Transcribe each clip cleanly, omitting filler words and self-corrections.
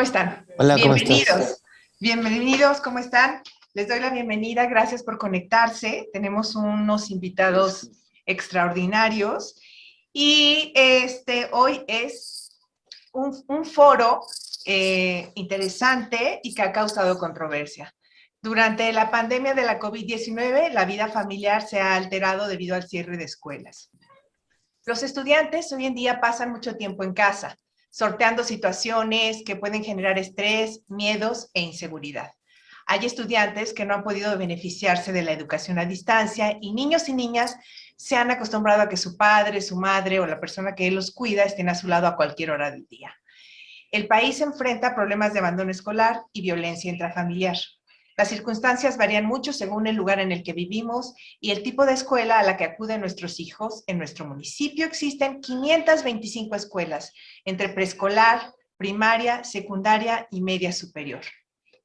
están? Hola, ¿cómo estás? Bienvenidos. Bienvenidos, ¿cómo están? Les doy la bienvenida, gracias por conectarse. Tenemos unos invitados extraordinarios y hoy es un foro interesante y que ha causado controversia. Durante la pandemia de la COVID-19, la vida familiar se ha alterado debido al cierre de escuelas. Los estudiantes hoy en día pasan mucho tiempo en casa, sorteando situaciones que pueden generar estrés, miedos e inseguridad. Hay estudiantes que no han podido beneficiarse de la educación a distancia y niños y niñas se han acostumbrado a que su padre, su madre o la persona que los cuida estén a su lado a cualquier hora del día. El país enfrenta problemas de abandono escolar y violencia intrafamiliar. Las circunstancias varían mucho según el lugar en el que vivimos y el tipo de escuela a la que acuden nuestros hijos. En nuestro municipio existen 525 escuelas, entre preescolar, primaria, secundaria y media superior.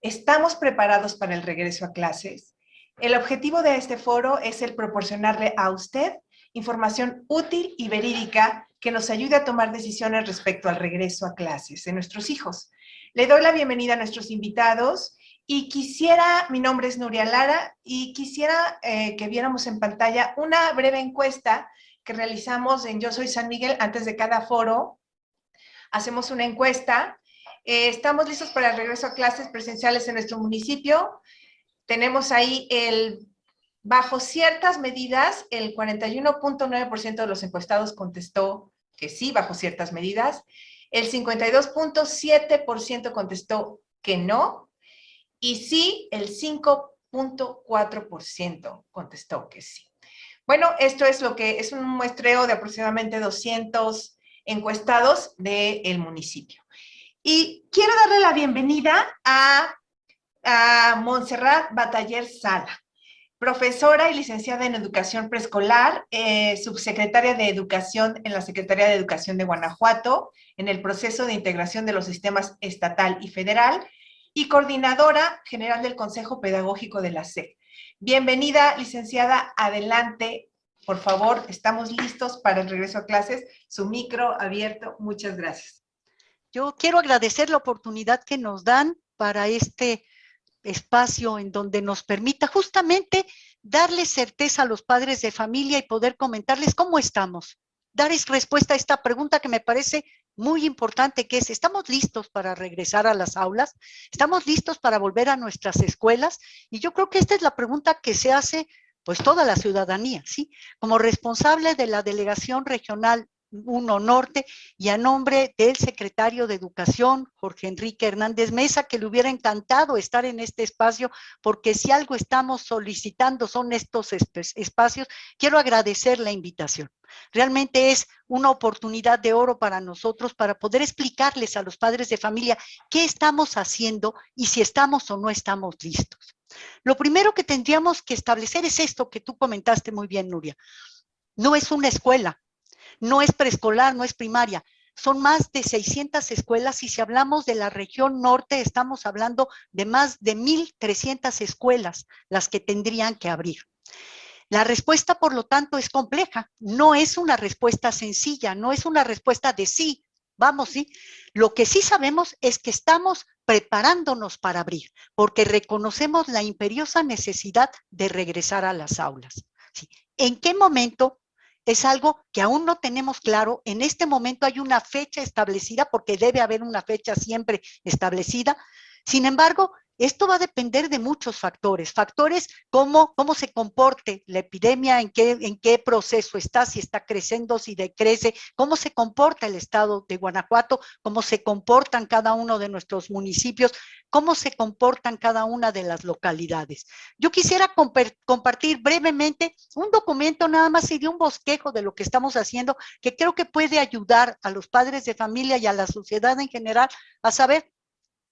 ¿Estamos preparados para el regreso a clases? El objetivo de este foro es el proporcionarle a usted información útil y verídica que nos ayude a tomar decisiones respecto al regreso a clases de nuestros hijos. Le doy la bienvenida a nuestros invitados y mi nombre es Nuria Lara, y quisiera que viéramos en pantalla una breve encuesta que realizamos en Yo Soy San Miguel antes de cada foro. Hacemos una encuesta. ¿Estamos listos para el regreso a clases presenciales en nuestro municipio? Tenemos ahí bajo ciertas medidas, el 41.9% de los encuestados contestó que sí, bajo ciertas medidas. El 52.7% contestó que no. Y sí, el 5.4% contestó que sí. Bueno, esto es lo que es un muestreo de aproximadamente 200 encuestados del municipio. Y quiero darle la bienvenida a Montserrat Bataller Sala, profesora y licenciada en Educación Preescolar, subsecretaria de Educación en la Secretaría de Educación de Guanajuato, en el proceso de integración de los sistemas estatal y federal, y coordinadora general del Consejo Pedagógico de la SEP. Bienvenida, licenciada, adelante, por favor, estamos listos para el regreso a clases. Su micro abierto, muchas gracias. Yo quiero agradecer la oportunidad que nos dan para este espacio en donde nos permita justamente darles certeza a los padres de familia y poder comentarles cómo estamos. Darles respuesta a esta pregunta que me parece muy importante, que es: ¿estamos listos para regresar a las aulas? ¿Estamos listos para volver a nuestras escuelas? Y yo creo que esta es la pregunta que se hace pues toda la ciudadanía, ¿sí? Como responsable de la Delegación Regional 1 Norte y a nombre del secretario de Educación, Jorge Enrique Hernández Mesa, que le hubiera encantado estar en este espacio, porque si algo estamos solicitando son estos espacios, quiero agradecer la invitación. Realmente es una oportunidad de oro para nosotros para poder explicarles a los padres de familia qué estamos haciendo y si estamos o no estamos listos. Lo primero que tendríamos que establecer es esto que tú comentaste muy bien, Nuria. No es una escuela, no es preescolar, no es primaria. Son más de 600 escuelas y si hablamos de la región norte, estamos hablando de más de 1,300 escuelas las que tendrían que abrir. La respuesta, por lo tanto, es compleja. No es una respuesta sencilla, no es una respuesta de sí, vamos, sí. Lo que sí sabemos es que estamos preparándonos para abrir, porque reconocemos la imperiosa necesidad de regresar a las aulas. ¿Sí? ¿En qué momento? Es algo que aún no tenemos claro. En este momento hay una fecha establecida, porque debe haber una fecha siempre establecida. Sin embargo, esto va a depender de muchos factores como cómo se comporte la epidemia, en qué proceso está, si está creciendo, si decrece, cómo se comporta el estado de Guanajuato, cómo se comportan cada uno de nuestros municipios, cómo se comportan cada una de las localidades. Yo quisiera compartir brevemente un documento nada más y de un bosquejo de lo que estamos haciendo, que creo que puede ayudar a los padres de familia y a la sociedad en general a saber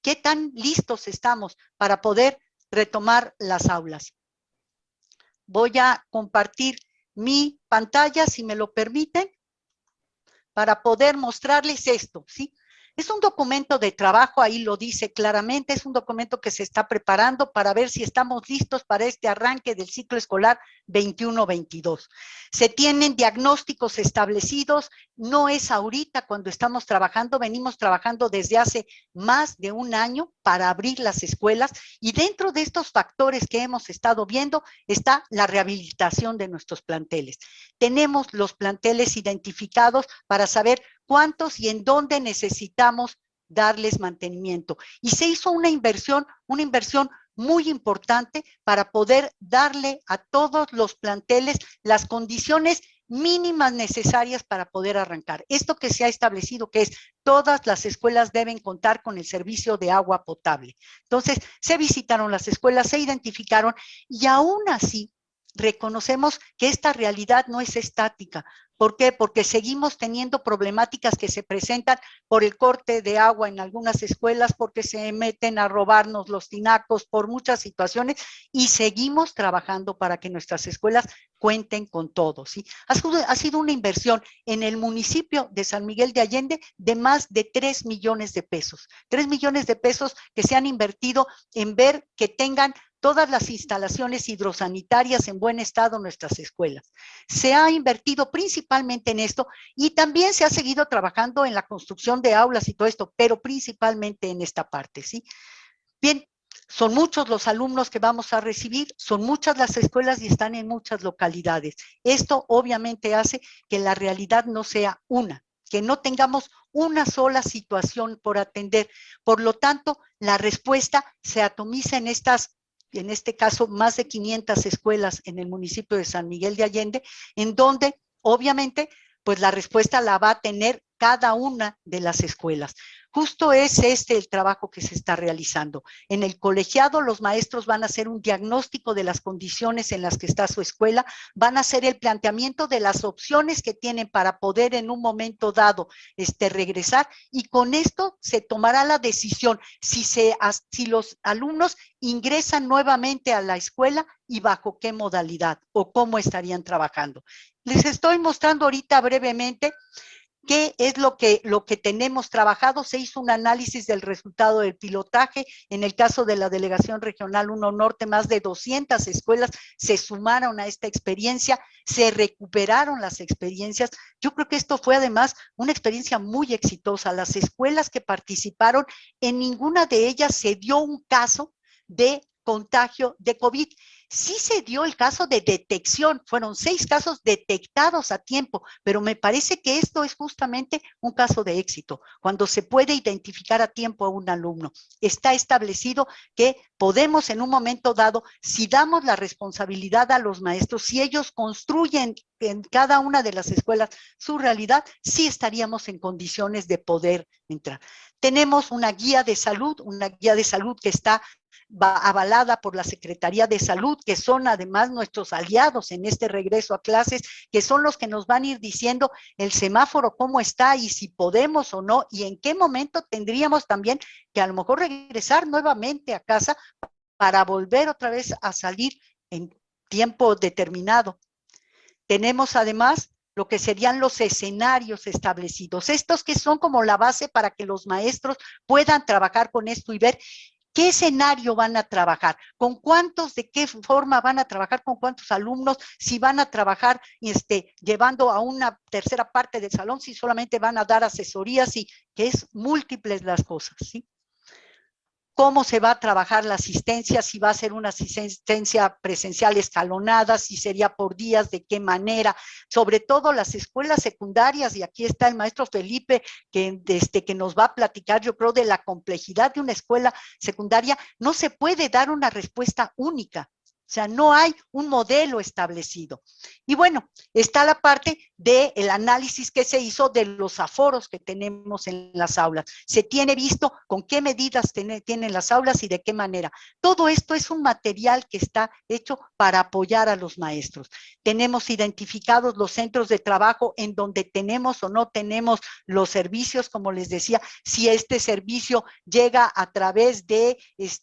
qué tan listos estamos para poder retomar las aulas. Voy a compartir mi pantalla, si me lo permiten, para poder mostrarles esto, ¿sí? Es un documento de trabajo, ahí lo dice claramente, es un documento que se está preparando para ver si estamos listos para este arranque del ciclo escolar 21-22. Se tienen diagnósticos establecidos, no es ahorita cuando estamos trabajando, venimos trabajando desde hace más de un año para abrir las escuelas, y dentro de estos factores que hemos estado viendo está la rehabilitación de nuestros planteles. Tenemos los planteles identificados para saber cuántos y en dónde necesitamos darles mantenimiento. Y se hizo una inversión muy importante para poder darle a todos los planteles las condiciones mínimas necesarias para poder arrancar. Esto que se ha establecido, que es todas las escuelas deben contar con el servicio de agua potable. Entonces, se visitaron las escuelas, se identificaron, y aún así reconocemos que esta realidad no es estática. ¿Por qué? Porque seguimos teniendo problemáticas que se presentan por el corte de agua en algunas escuelas, porque se meten a robarnos los tinacos, por muchas situaciones, y seguimos trabajando para que nuestras escuelas cuenten con todo, ¿sí? Ha sido una inversión en el municipio de San Miguel de Allende de más de 3 millones de pesos. 3 millones de pesos que se han invertido en ver que tengan todas las instalaciones hidrosanitarias en buen estado en nuestras escuelas. Se ha invertido principalmente en esto, y también se ha seguido trabajando en la construcción de aulas y todo esto, pero principalmente en esta parte, ¿sí? Bien, son muchos los alumnos que vamos a recibir, son muchas las escuelas y están en muchas localidades. Esto obviamente hace que la realidad no sea una, que no tengamos una sola situación por atender. Por lo tanto, la respuesta se atomiza en este caso, más de 500 escuelas en el municipio de San Miguel de Allende, en donde, obviamente, pues la respuesta la va a tener cada una de las escuelas. Justo es el trabajo que se está realizando. En el colegiado, los maestros van a hacer un diagnóstico de las condiciones en las que está su escuela, van a hacer el planteamiento de las opciones que tienen para poder en un momento dado regresar, y con esto se tomará la decisión si los alumnos ingresan nuevamente a la escuela y bajo qué modalidad o cómo estarían trabajando. Les estoy mostrando ahorita brevemente qué es lo que tenemos trabajado. Se hizo un análisis del resultado del pilotaje. En el caso de la Delegación Regional 1 Norte, más de 200 escuelas se sumaron a esta experiencia, se recuperaron las experiencias. Yo creo que esto fue además una experiencia muy exitosa. Las escuelas que participaron, en ninguna de ellas se dio un caso de contagio de COVID. Sí se dio el caso de detección, fueron 6 casos detectados a tiempo, pero me parece que esto es justamente un caso de éxito, cuando se puede identificar a tiempo a un alumno. Está establecido que podemos en un momento dado, si damos la responsabilidad a los maestros, si ellos construyen en cada una de las escuelas su realidad, sí estaríamos en condiciones de poder entrar. Tenemos una guía de salud que está avalada por la Secretaría de Salud, que son además nuestros aliados en este regreso a clases, que son los que nos van a ir diciendo el semáforo cómo está y si podemos o no, y en qué momento tendríamos también que a lo mejor regresar nuevamente a casa para volver otra vez a salir en tiempo determinado. Tenemos además lo que serían los escenarios establecidos, estos que son como la base para que los maestros puedan trabajar con esto y ver ¿qué escenario van a trabajar? ¿Con cuántos, de qué forma van a trabajar? ¿Con cuántos alumnos? Si van a trabajar llevando a una tercera parte del salón, si solamente van a dar asesorías, y que es múltiples las cosas, ¿sí? Cómo se va a trabajar la asistencia, si va a ser una asistencia presencial escalonada, si sería por días, de qué manera, sobre todo las escuelas secundarias, y aquí está el maestro Felipe que nos va a platicar, yo creo, de la complejidad de una escuela secundaria. No se puede dar una respuesta única. O sea, no hay un modelo establecido. Y bueno, está la parte del análisis que se hizo de los aforos que tenemos en las aulas. Se tiene visto con qué medidas tienen las aulas y de qué manera. Todo esto es un material que está hecho para apoyar a los maestros. Tenemos identificados los centros de trabajo en donde tenemos o no tenemos los servicios, como les decía, si este servicio llega a través de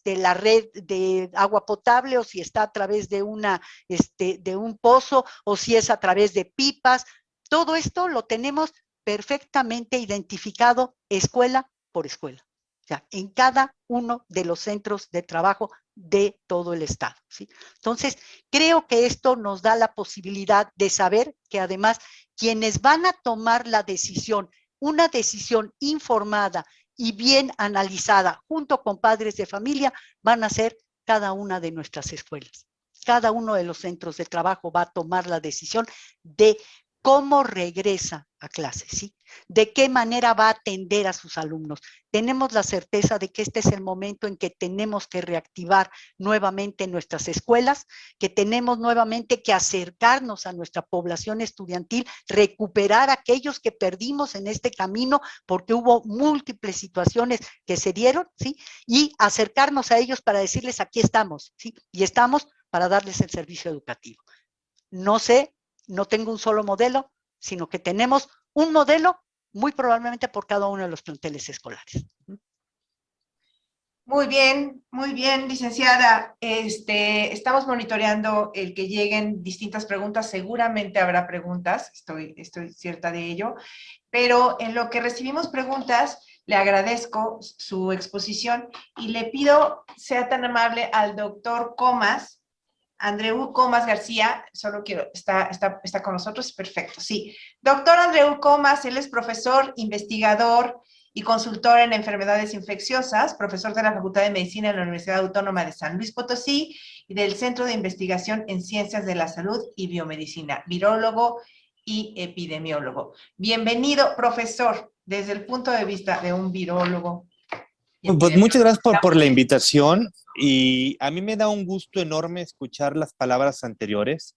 la red de agua potable o si está a través de un pozo o si es a través de pipas. Todo esto lo tenemos perfectamente identificado escuela por escuela. O sea, en cada uno de los centros de trabajo de todo el estado, ¿sí? Entonces, creo que esto nos da la posibilidad de saber que además quienes van a tomar la decisión, una decisión informada y bien analizada junto con padres de familia, van a ser cada una de nuestras escuelas. Cada uno de los centros de trabajo va a tomar la decisión de cómo regresa a clase, ¿sí? De qué manera va a atender a sus alumnos. Tenemos la certeza de que este es el momento en que tenemos que reactivar nuevamente nuestras escuelas, que tenemos nuevamente que acercarnos a nuestra población estudiantil, recuperar a aquellos que perdimos en este camino porque hubo múltiples situaciones que se dieron, ¿sí? Y acercarnos a ellos para decirles aquí estamos, ¿sí? Y estamos para darles el servicio educativo. No sé, no tengo un solo modelo, sino que tenemos un modelo muy probablemente por cada uno de los planteles escolares. Muy bien, licenciada. Estamos monitoreando el que lleguen distintas preguntas. Seguramente habrá preguntas, estoy cierta de ello. Pero en lo que recibimos preguntas, le agradezco su exposición y le pido sea tan amable al doctor Comas, Andreu Comas García, solo quiero, está con nosotros, perfecto, sí. Doctor Andreu Comas, él es profesor, investigador y consultor en enfermedades infecciosas, profesor de la Facultad de Medicina en la Universidad Autónoma de San Luis Potosí y del Centro de Investigación en Ciencias de la Salud y Biomedicina, virólogo y epidemiólogo. Bienvenido, profesor, desde el punto de vista de un virólogo. Pues muchas gracias por la invitación y a mí me da un gusto enorme escuchar las palabras anteriores,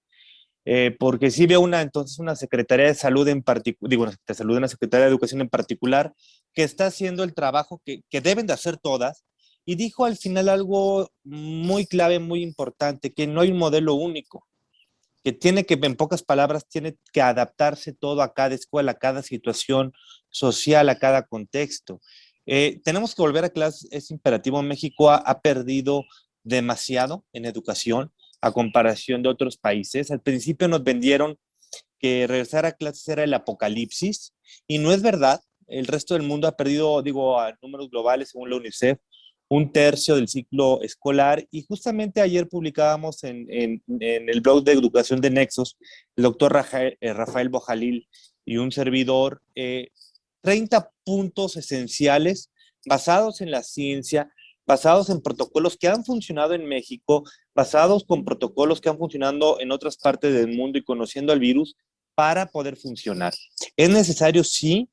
porque sí veo una Secretaría de Salud en particular, digo, una Secretaría de Educación en particular, que está haciendo el trabajo que deben de hacer todas, y dijo al final algo muy clave, muy importante, que no hay un modelo único, que tiene que, en pocas palabras, tiene que adaptarse todo a cada escuela, a cada situación social, a cada contexto. Tenemos que volver a clases, es imperativo. México ha perdido demasiado en educación a comparación de otros países. Al principio nos vendieron que regresar a clases era el apocalipsis, y no es verdad. El resto del mundo ha perdido, digo, a números globales, según la UNICEF, un tercio del ciclo escolar. Y justamente ayer publicábamos en el blog de educación de Nexos, el doctor Rafael Bojalil y un servidor, 30 puntos esenciales basados en la ciencia, basados en protocolos que han funcionado en México, basados con protocolos que han funcionado en otras partes del mundo y conociendo al virus para poder funcionar. Es necesario, sí,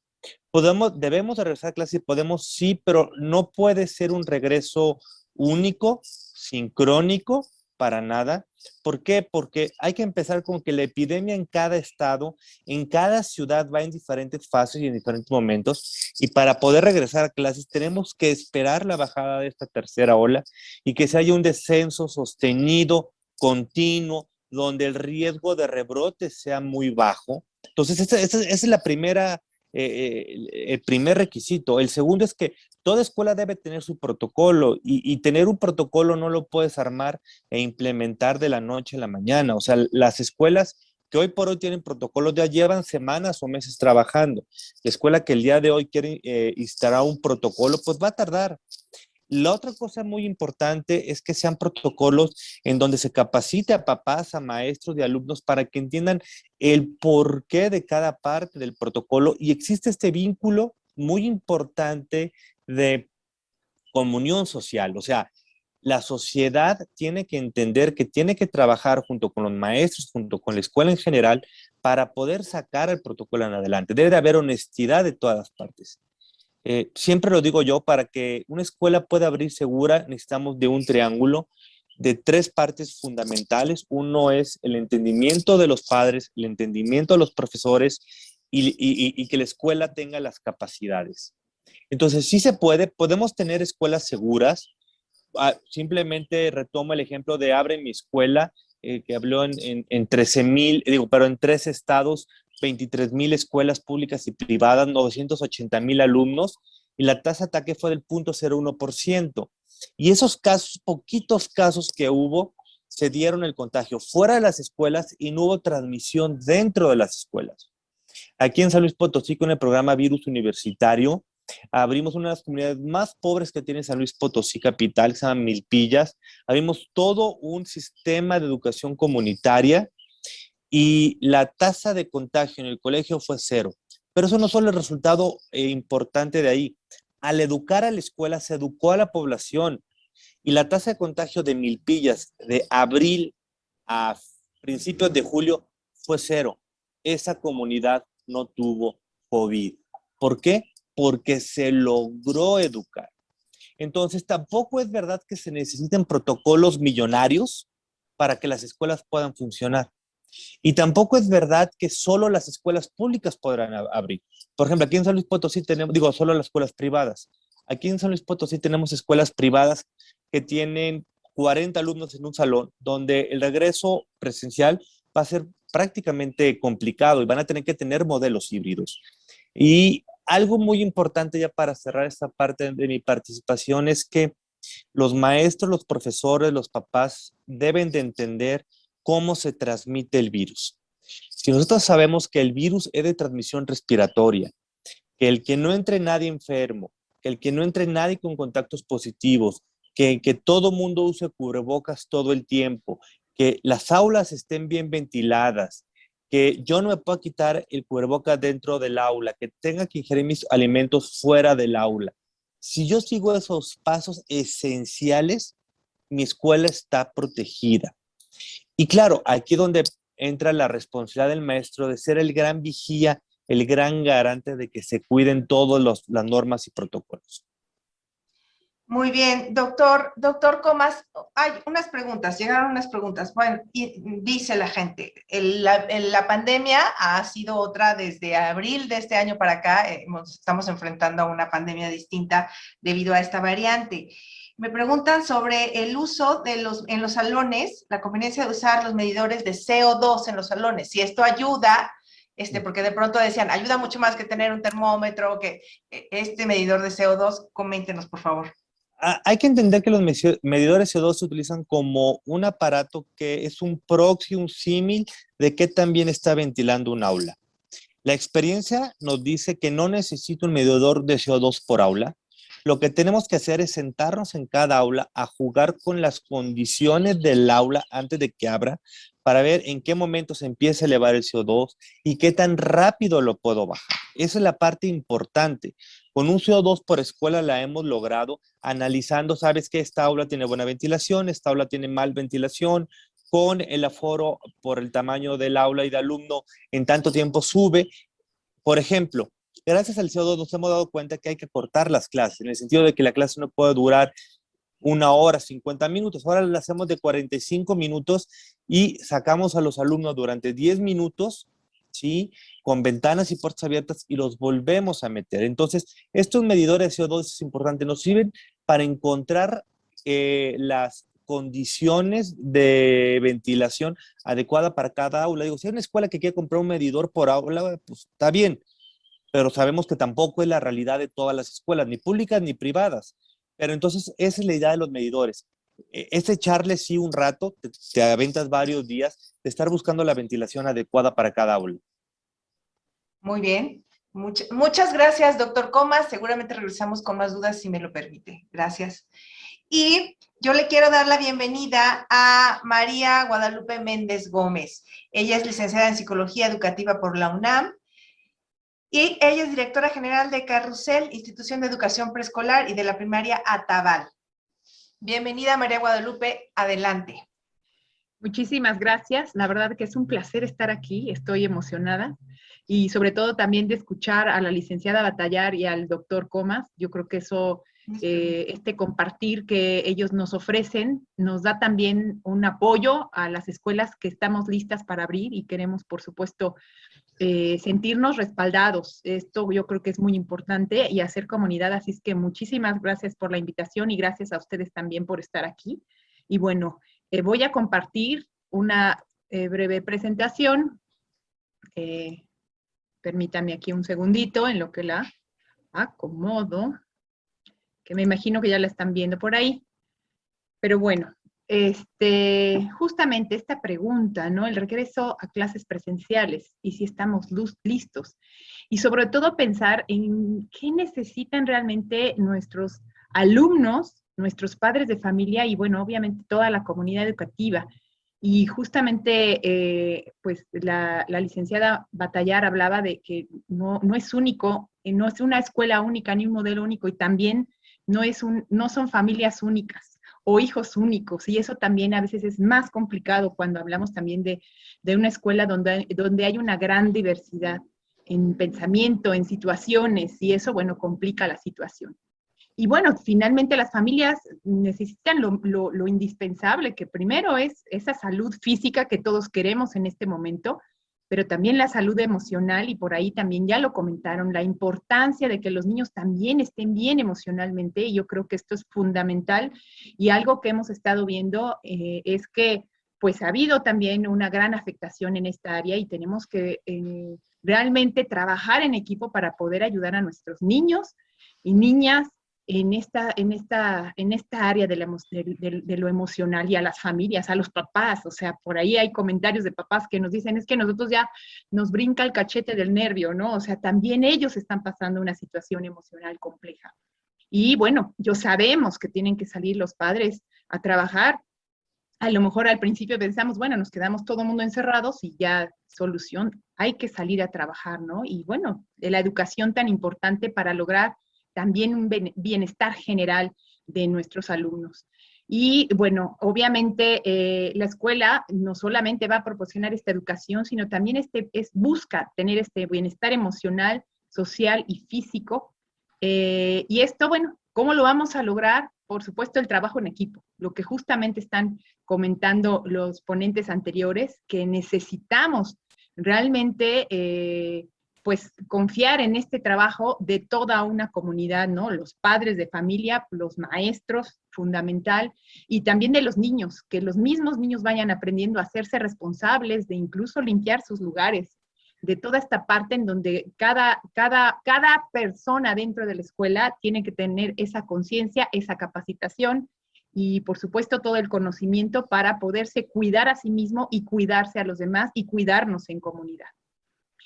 debemos de regresar a clase, podemos, sí, pero no puede ser un regreso único, sincrónico, para nada. ¿Por qué? Porque hay que empezar con que la epidemia en cada estado, en cada ciudad va en diferentes fases y en diferentes momentos, y para poder regresar a clases tenemos que esperar la bajada de esta tercera ola y que se haya un descenso sostenido, continuo, donde el riesgo de rebrote sea muy bajo. Entonces, esa es la primera, el primer requisito. El segundo es que toda escuela debe tener su protocolo, y tener un protocolo no lo puedes armar e implementar de la noche a la mañana. O sea, las escuelas que hoy por hoy tienen protocolos ya llevan semanas o meses trabajando. La escuela que el día de hoy quiere instalar un protocolo, pues va a tardar. La otra cosa muy importante es que sean protocolos en donde se capacite a papás, a maestros y alumnos para que entiendan el porqué de cada parte del protocolo, y existe este vínculo muy importante de comunión social. O sea, la sociedad tiene que entender que tiene que trabajar junto con los maestros, junto con la escuela en general, para poder sacar el protocolo en adelante. Debe de haber honestidad de todas las partes. Siempre lo digo yo, para que una escuela pueda abrir segura, necesitamos de un triángulo de tres partes fundamentales. Uno es el entendimiento de los padres, el entendimiento de los profesores, y que la escuela tenga las capacidades. Entonces, sí se puede, podemos tener escuelas seguras. Simplemente retomo el ejemplo de Abre mi Escuela, que habló en 13,000, pero en 3 estados, 23,000 escuelas públicas y privadas, 980,000 alumnos, y la tasa de ataque fue del 0.01%. Y esos casos, poquitos casos que hubo, se dieron el contagio fuera de las escuelas y no hubo transmisión dentro de las escuelas. Aquí en San Luis Potosí, con el programa Virus Universitario, abrimos una de las comunidades más pobres que tiene San Luis Potosí capital, que se llama Milpillas, abrimos todo un sistema de educación comunitaria y la tasa de contagio en el colegio fue 0. Pero eso no solo el resultado importante de ahí. Al educar a la escuela, se educó a la población y la tasa de contagio de Milpillas de abril a principios de julio fue 0. Esa comunidad no tuvo COVID. ¿Por qué? Porque se logró educar. Entonces, tampoco es verdad que se necesiten protocolos millonarios para que las escuelas puedan funcionar. Y tampoco es verdad que solo las escuelas públicas podrán abrir. Por ejemplo, aquí en San Luis Potosí tenemos, digo, solo las escuelas privadas. Aquí en San Luis Potosí tenemos escuelas privadas que tienen 40 alumnos en un salón, donde el regreso presencial va a ser prácticamente complicado y van a tener que tener modelos híbridos. Y algo muy importante ya para cerrar esta parte de mi participación es que los maestros, los profesores, los papás deben de entender cómo se transmite el virus. Si nosotros sabemos que el virus es de transmisión respiratoria, que el que no entre nadie enfermo, que el que no entre nadie con contactos positivos, que todo mundo use cubrebocas todo el tiempo, que las aulas estén bien ventiladas, que yo no me pueda quitar el cubrebocas dentro del aula, que tenga que ingerir mis alimentos fuera del aula. Si yo sigo esos pasos esenciales, mi escuela está protegida. Y claro, aquí es donde entra la responsabilidad del maestro de ser el gran vigía, el gran garante de que se cuiden todas las normas y protocolos. Muy bien, doctor Comas, hay unas preguntas, llegaron unas preguntas. Bueno, y dice la gente, la pandemia ha sido otra desde abril de este año para acá, estamos enfrentando a una pandemia distinta debido a esta variante. Me preguntan sobre el uso en los salones, la conveniencia de usar los medidores de CO2 en los salones, si esto ayuda, porque de pronto decían, ayuda mucho más que tener un termómetro, que este medidor de CO2, coméntenos, por favor. Hay que entender que los medidores CO2 se utilizan como un aparato que es un proxy, un símil de qué tan bien está ventilando un aula. La experiencia nos dice que no necesito un medidor de CO2 por aula. Lo que tenemos que hacer es sentarnos en cada aula a jugar con las condiciones del aula antes de que abra para ver en qué momento se empieza a elevar el CO2 y qué tan rápido lo puedo bajar. Esa es la parte importante. Con un CO2 por escuela la hemos logrado analizando, sabes que esta aula tiene buena ventilación, esta aula tiene mal ventilación, con el aforo por el tamaño del aula y de alumno en tanto tiempo sube. Por ejemplo, gracias al CO2 nos hemos dado cuenta que hay que cortar las clases, en el sentido de que la clase no puede durar 1 hora, 50 minutos. Ahora la hacemos de 45 minutos y sacamos a los alumnos durante 10 minutos, ¿sí? Con ventanas y puertas abiertas y los volvemos a meter. Entonces, estos medidores de CO2 es importante, nos sirven para encontrar las condiciones de ventilación adecuada para cada aula. Digo, si hay una escuela que quiere comprar un medidor por aula, pues está bien, pero sabemos que tampoco es la realidad de todas las escuelas, ni públicas ni privadas. Pero entonces, esa es la idea de los medidores. Es echarle sí un rato, te aventas varios días de estar buscando la ventilación adecuada para cada aula. Muy bien. Muchas gracias, doctor Comas. Seguramente regresamos con más dudas si me lo permite. Gracias. Y yo le quiero dar la bienvenida a María Guadalupe Méndez Gómez. Ella es licenciada en Psicología Educativa por la UNAM y ella es directora general de Carrusel, Institución de Educación Preescolar y de la primaria Atabal. Bienvenida, María Guadalupe. Adelante. Muchísimas gracias. La verdad que es un placer estar aquí. Estoy emocionada y sobre todo también de escuchar a la licenciada batallar y al doctor Comas. Yo creo que eso, este compartir que ellos nos ofrecen, nos da también un apoyo a las escuelas que estamos listas para abrir y queremos, por supuesto, sentirnos respaldados. Esto yo creo que es muy importante y hacer comunidad. Así es que muchísimas gracias por la invitación y gracias a ustedes también por estar aquí. Y bueno, voy a compartir una breve presentación. Permítame aquí un segundito en lo que la acomodo, que me imagino que ya la están viendo por ahí. Pero bueno, justamente esta pregunta, ¿no? El regreso a clases presenciales y si estamos listos. Y sobre todo pensar en qué necesitan realmente nuestros alumnos, nuestros padres de familia y, bueno, obviamente toda la comunidad educativa. Y justamente, pues, la licenciada Batallar hablaba de que no es único, no es una escuela única ni un modelo único, y también no son familias únicas o hijos únicos, y eso también a veces es más complicado cuando hablamos también de una escuela donde hay una gran diversidad en pensamiento, en situaciones, y eso, bueno, complica la situación. Y bueno, finalmente las familias necesitan lo indispensable, que primero es esa salud física que todos queremos en este momento, pero también la salud emocional, y por ahí también ya lo comentaron, la importancia de que los niños también estén bien emocionalmente, y yo creo que esto es fundamental, y algo que hemos estado viendo es que pues ha habido también una gran afectación en esta área, y tenemos que realmente trabajar en equipo para poder ayudar a nuestros niños y niñas en esta área de lo emocional, y a las familias, a los papás. O sea, por ahí hay comentarios de papás que nos dicen, es que nosotros ya nos brinca el cachete del nervio, ¿no? O sea, también ellos están pasando una situación emocional compleja. Y bueno, yo sabemos que tienen que salir los padres a trabajar. A lo mejor al principio pensamos, bueno, nos quedamos todo el mundo encerrados y ya solución, hay que salir a trabajar, ¿no? Y bueno, de la educación tan importante para lograr también un bienestar general de nuestros alumnos. Y bueno, obviamente la escuela no solamente va a proporcionar esta educación, sino también busca tener este bienestar emocional, social y físico. Y esto, bueno, ¿cómo lo vamos a lograr? Por supuesto, el trabajo en equipo, lo que justamente están comentando los ponentes anteriores, que necesitamos realmente pues confiar en este trabajo de toda una comunidad, ¿no? Los padres de familia, los maestros, fundamental, y también de los niños, que los mismos niños vayan aprendiendo a hacerse responsables de incluso limpiar sus lugares, de toda esta parte en donde cada persona dentro de la escuela tiene que tener esa conciencia, esa capacitación y, por supuesto, todo el conocimiento para poderse cuidar a sí mismo y cuidarse a los demás y cuidarnos en comunidad.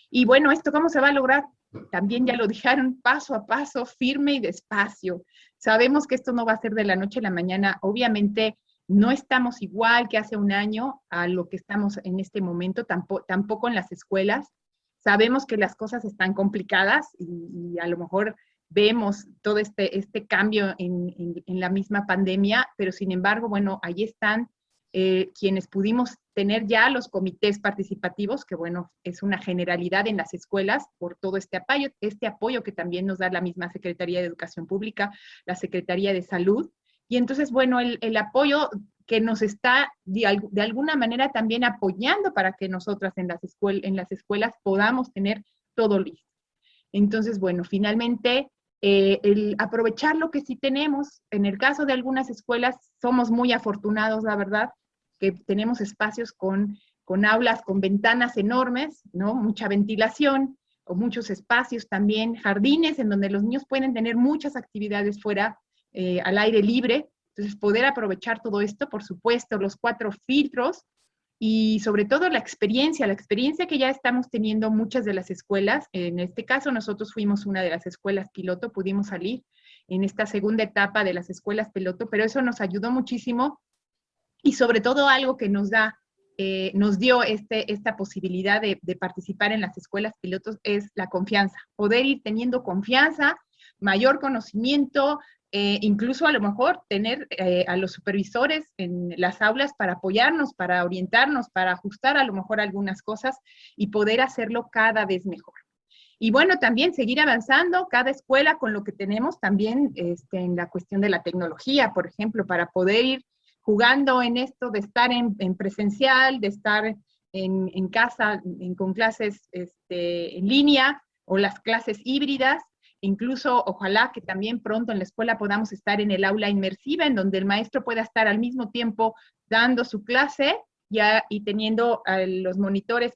Y bueno, ¿esto cómo se va a lograr? También ya lo dijeron, paso a paso, firme y despacio. Sabemos que esto no va a ser de la noche a la mañana. Obviamente no estamos igual que hace un año a lo que estamos en este momento, tampoco en las escuelas. Sabemos que las cosas están complicadas y a lo mejor vemos todo este cambio en la misma pandemia, pero sin embargo, bueno, ahí están quienes pudimos tener ya los comités participativos, que bueno, es una generalidad en las escuelas por todo este apoyo que también nos da la misma Secretaría de Educación Pública, la Secretaría de Salud, y entonces, bueno, el apoyo que nos está de alguna manera también apoyando para que nosotras en las escuelas podamos tener todo listo. Entonces, bueno, finalmente, el aprovechar lo que sí tenemos. En el caso de algunas escuelas, somos muy afortunados, la verdad, que tenemos espacios con aulas, con ventanas enormes, ¿no? Mucha ventilación, o muchos espacios también, jardines en donde los niños pueden tener muchas actividades fuera, al aire libre. Entonces, poder aprovechar todo esto, por supuesto, los 4 filtros, y sobre todo la experiencia que ya estamos teniendo muchas de las escuelas. En este caso, nosotros fuimos una de las escuelas piloto, pudimos salir en esta segunda etapa de las escuelas piloto, pero eso nos ayudó muchísimo, y sobre todo algo que nos dio esta posibilidad de participar en las escuelas pilotos es la confianza, poder ir teniendo confianza, mayor conocimiento, incluso a lo mejor tener a los supervisores en las aulas para apoyarnos, para orientarnos, para ajustar a lo mejor algunas cosas y poder hacerlo cada vez mejor. Y bueno, también seguir avanzando cada escuela con lo que tenemos también en la cuestión de la tecnología, por ejemplo, para poder ir jugando en esto de estar en presencial, de estar en casa con clases en línea o las clases híbridas. Incluso, ojalá que también pronto en la escuela podamos estar en el aula inmersiva, en donde el maestro pueda estar al mismo tiempo dando su clase y teniendo los monitores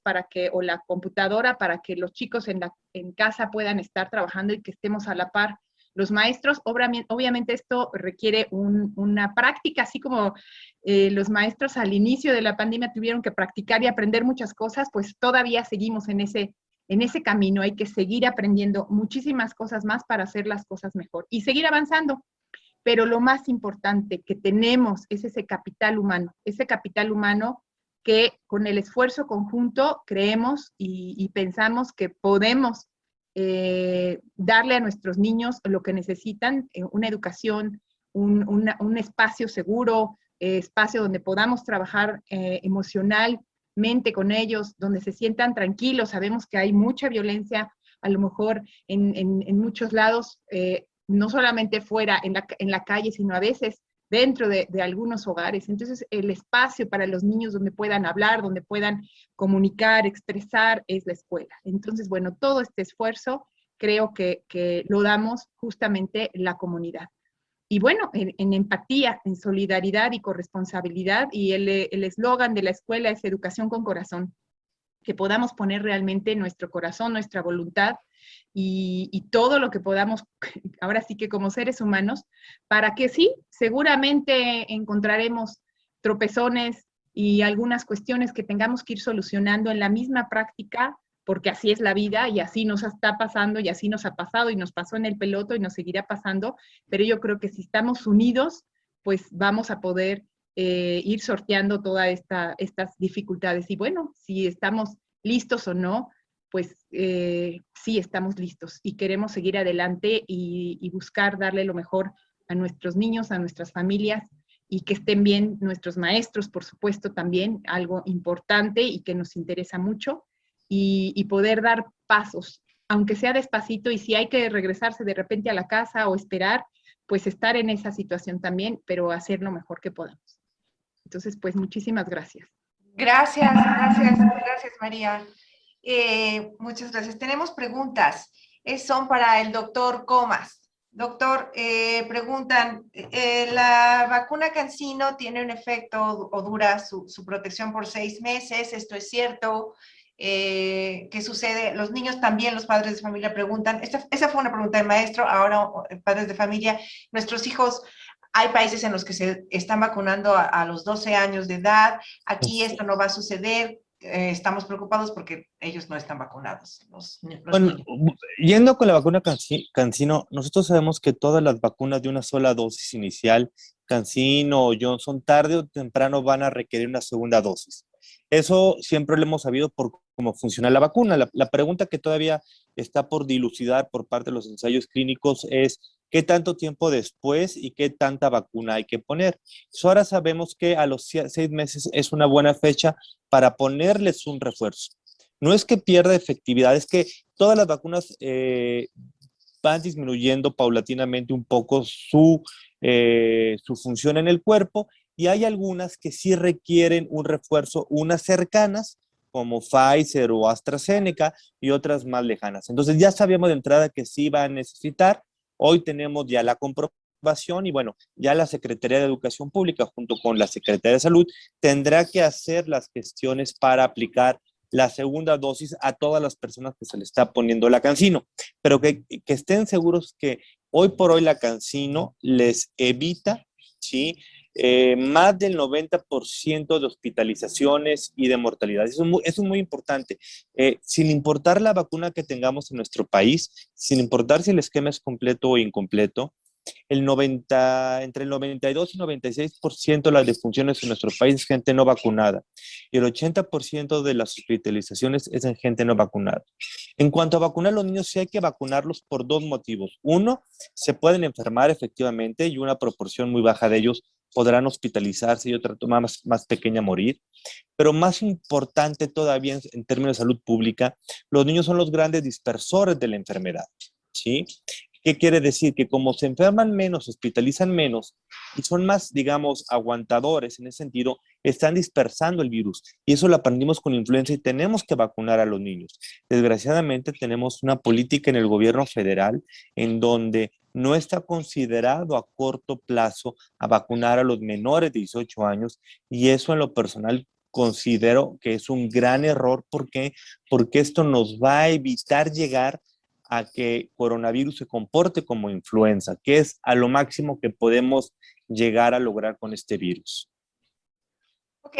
o la computadora para que los chicos en casa puedan estar trabajando y que estemos a la par los maestros. Obviamente esto requiere una práctica, así como los maestros al inicio de la pandemia tuvieron que practicar y aprender muchas cosas, pues todavía seguimos en ese camino. Hay que seguir aprendiendo muchísimas cosas más para hacer las cosas mejor y seguir avanzando. Pero lo más importante que tenemos es ese capital humano que con el esfuerzo conjunto creemos y pensamos que podemos darle a nuestros niños lo que necesitan, una educación, un espacio seguro, espacio donde podamos trabajar emocionalmente con ellos, donde se sientan tranquilos. Sabemos que hay mucha violencia, a lo mejor en muchos lados, no solamente fuera en la calle, sino a veces dentro de algunos hogares. Entonces, el espacio para los niños donde puedan hablar, donde puedan comunicar, expresar, es la escuela. Entonces, bueno, todo este esfuerzo creo que lo damos justamente la comunidad. Y bueno, en empatía, en solidaridad y corresponsabilidad, y el eslogan de la escuela es educación con corazón, que podamos poner realmente nuestro corazón, nuestra voluntad y todo lo que podamos, ahora sí que como seres humanos, para que sí, seguramente encontraremos tropezones y algunas cuestiones que tengamos que ir solucionando en la misma práctica, porque así es la vida y así nos está pasando y así nos ha pasado y nos pasó en el peloto y nos seguirá pasando, pero yo creo que si estamos unidos, pues vamos a poder ir sorteando todas estas dificultades. Y bueno, si estamos listos o no, pues sí estamos listos y queremos seguir adelante y buscar darle lo mejor a nuestros niños, a nuestras familias, y que estén bien nuestros maestros, por supuesto, también, algo importante y que nos interesa mucho, y poder dar pasos, aunque sea despacito, y si hay que regresarse de repente a la casa o esperar, pues estar en esa situación también, pero hacer lo mejor que podamos. Entonces, pues muchísimas gracias. Gracias, María. Muchas gracias. Tenemos preguntas. Son para el doctor Comas. Doctor, preguntan, ¿la vacuna CanSino tiene un efecto o dura su protección por 6 meses? ¿Esto es cierto? ¿Qué sucede? Los niños también, los padres de familia preguntan. Esa fue una pregunta del maestro, ahora padres de familia. Nuestros hijos, hay países en los que se están vacunando a los 12 años de edad. Aquí esto no va a suceder. Estamos preocupados porque ellos no están vacunados. Bueno, yendo con la vacuna CanSino, nosotros sabemos que todas las vacunas de una sola dosis inicial, CanSino o Johnson, tarde o temprano van a requerir una segunda dosis. Eso siempre lo hemos sabido por cómo funciona la vacuna. La pregunta que todavía está por dilucidar por parte de los ensayos clínicos es qué tanto tiempo después y qué tanta vacuna hay que poner. Ahora sabemos que a los 6 meses es una buena fecha para ponerles un refuerzo. No es que pierda efectividad, es que todas las vacunas van disminuyendo paulatinamente un poco su función en el cuerpo, y hay algunas que sí requieren un refuerzo, unas cercanas, como Pfizer o AstraZeneca, y otras más lejanas. Entonces ya sabíamos de entrada que sí va a necesitar. Hoy tenemos ya la comprobación y bueno, ya la Secretaría de Educación Pública junto con la Secretaría de Salud tendrá que hacer las gestiones para aplicar la segunda dosis a todas las personas que se le está poniendo la CanSino, pero que estén seguros que hoy por hoy la CanSino les evita, ¿sí? Más del 90% de hospitalizaciones y de mortalidad. Eso es muy importante. Sin importar la vacuna que tengamos en nuestro país, sin importar si el esquema es completo o incompleto, entre el 92 y 96% de las defunciones en nuestro país es gente no vacunada, y el 80% de las hospitalizaciones es en gente no vacunada. En cuanto a vacunar a los niños, sí hay que vacunarlos por 2 motivos. Uno, se pueden enfermar efectivamente y una proporción muy baja de ellos podrán hospitalizarse y otra toma más pequeña morir. Pero más importante todavía en términos de salud pública, los niños son los grandes dispersores de la enfermedad, ¿sí? ¿Qué quiere decir? Que como se enferman menos, hospitalizan menos y son más, digamos, aguantadores en ese sentido, están dispersando el virus. Y eso lo aprendimos con influenza y tenemos que vacunar a los niños. Desgraciadamente tenemos una política en el gobierno federal en donde no está considerado a corto plazo a vacunar a los menores de 18 años, y eso en lo personal considero que es un gran error. ¿Por qué? Porque esto nos va a evitar llegar a que coronavirus se comporte como influenza, que es a lo máximo que podemos llegar a lograr con este virus. Ok,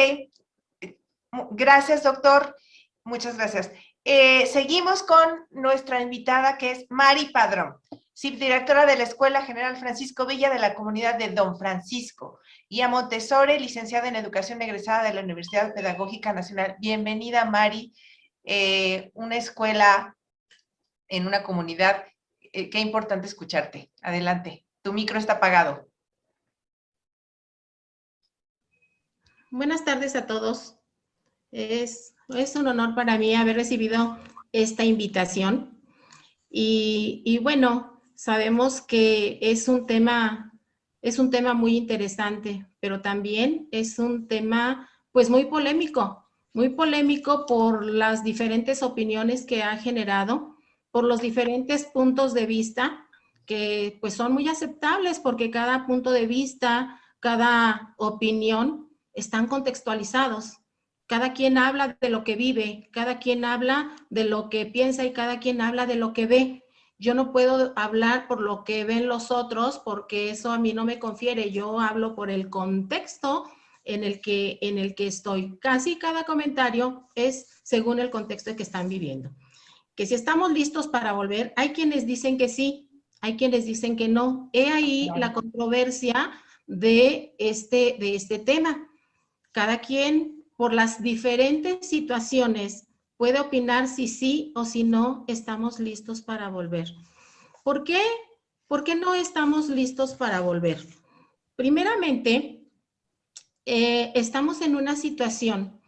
gracias, doctor. Muchas gracias. Seguimos con nuestra invitada, que es Mari Padrón, subdirectora de la Escuela General Francisco Villa de la comunidad de Don Francisco, y a Montessori, licenciada en Educación egresada de la Universidad Pedagógica Nacional. Bienvenida, Mari. Una escuela en una comunidad, qué importante escucharte. Adelante, tu micro está apagado. Buenas tardes a todos. Es un honor para mí haber recibido esta invitación. Y bueno, sabemos que es un tema muy interesante, pero también es un tema pues muy polémico por las diferentes opiniones que ha generado, por los diferentes puntos de vista que pues son muy aceptables, porque cada punto de vista, cada opinión están contextualizados. Cada quien habla de lo que vive, cada quien habla de lo que piensa y cada quien habla de lo que ve. Yo no puedo hablar por lo que ven los otros porque eso a mí no me confiere. Yo hablo por el contexto en el que estoy. Casi cada comentario es según el contexto que están viviendo. Que si estamos listos para volver, hay quienes dicen que sí, hay quienes dicen que no. He ahí la controversia de este tema. Cada quien, por las diferentes situaciones, puede opinar si sí o si no estamos listos para volver. ¿Por qué? ¿Por qué no estamos listos para volver? Primeramente, estamos en una situación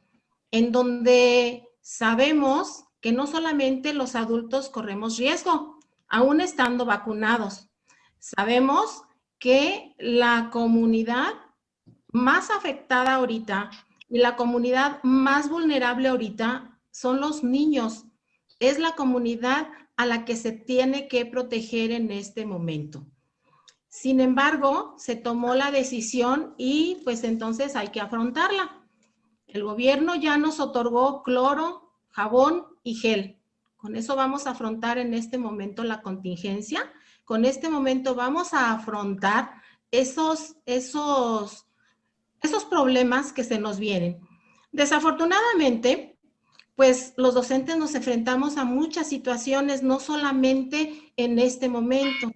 en donde sabemos que no solamente los adultos corremos riesgo, aún estando vacunados. Sabemos que la comunidad más afectada ahorita y la comunidad más vulnerable ahorita son los niños. Es la comunidad a la que se tiene que proteger en este momento. Sin embargo, se tomó la decisión y pues entonces hay que afrontarla. El gobierno ya nos otorgó cloro, jabón y gel. Con eso vamos a afrontar en este momento la contingencia. Con este momento vamos a afrontar esos problemas que se nos vienen. Desafortunadamente, pues los docentes nos enfrentamos a muchas situaciones, no solamente en este momento.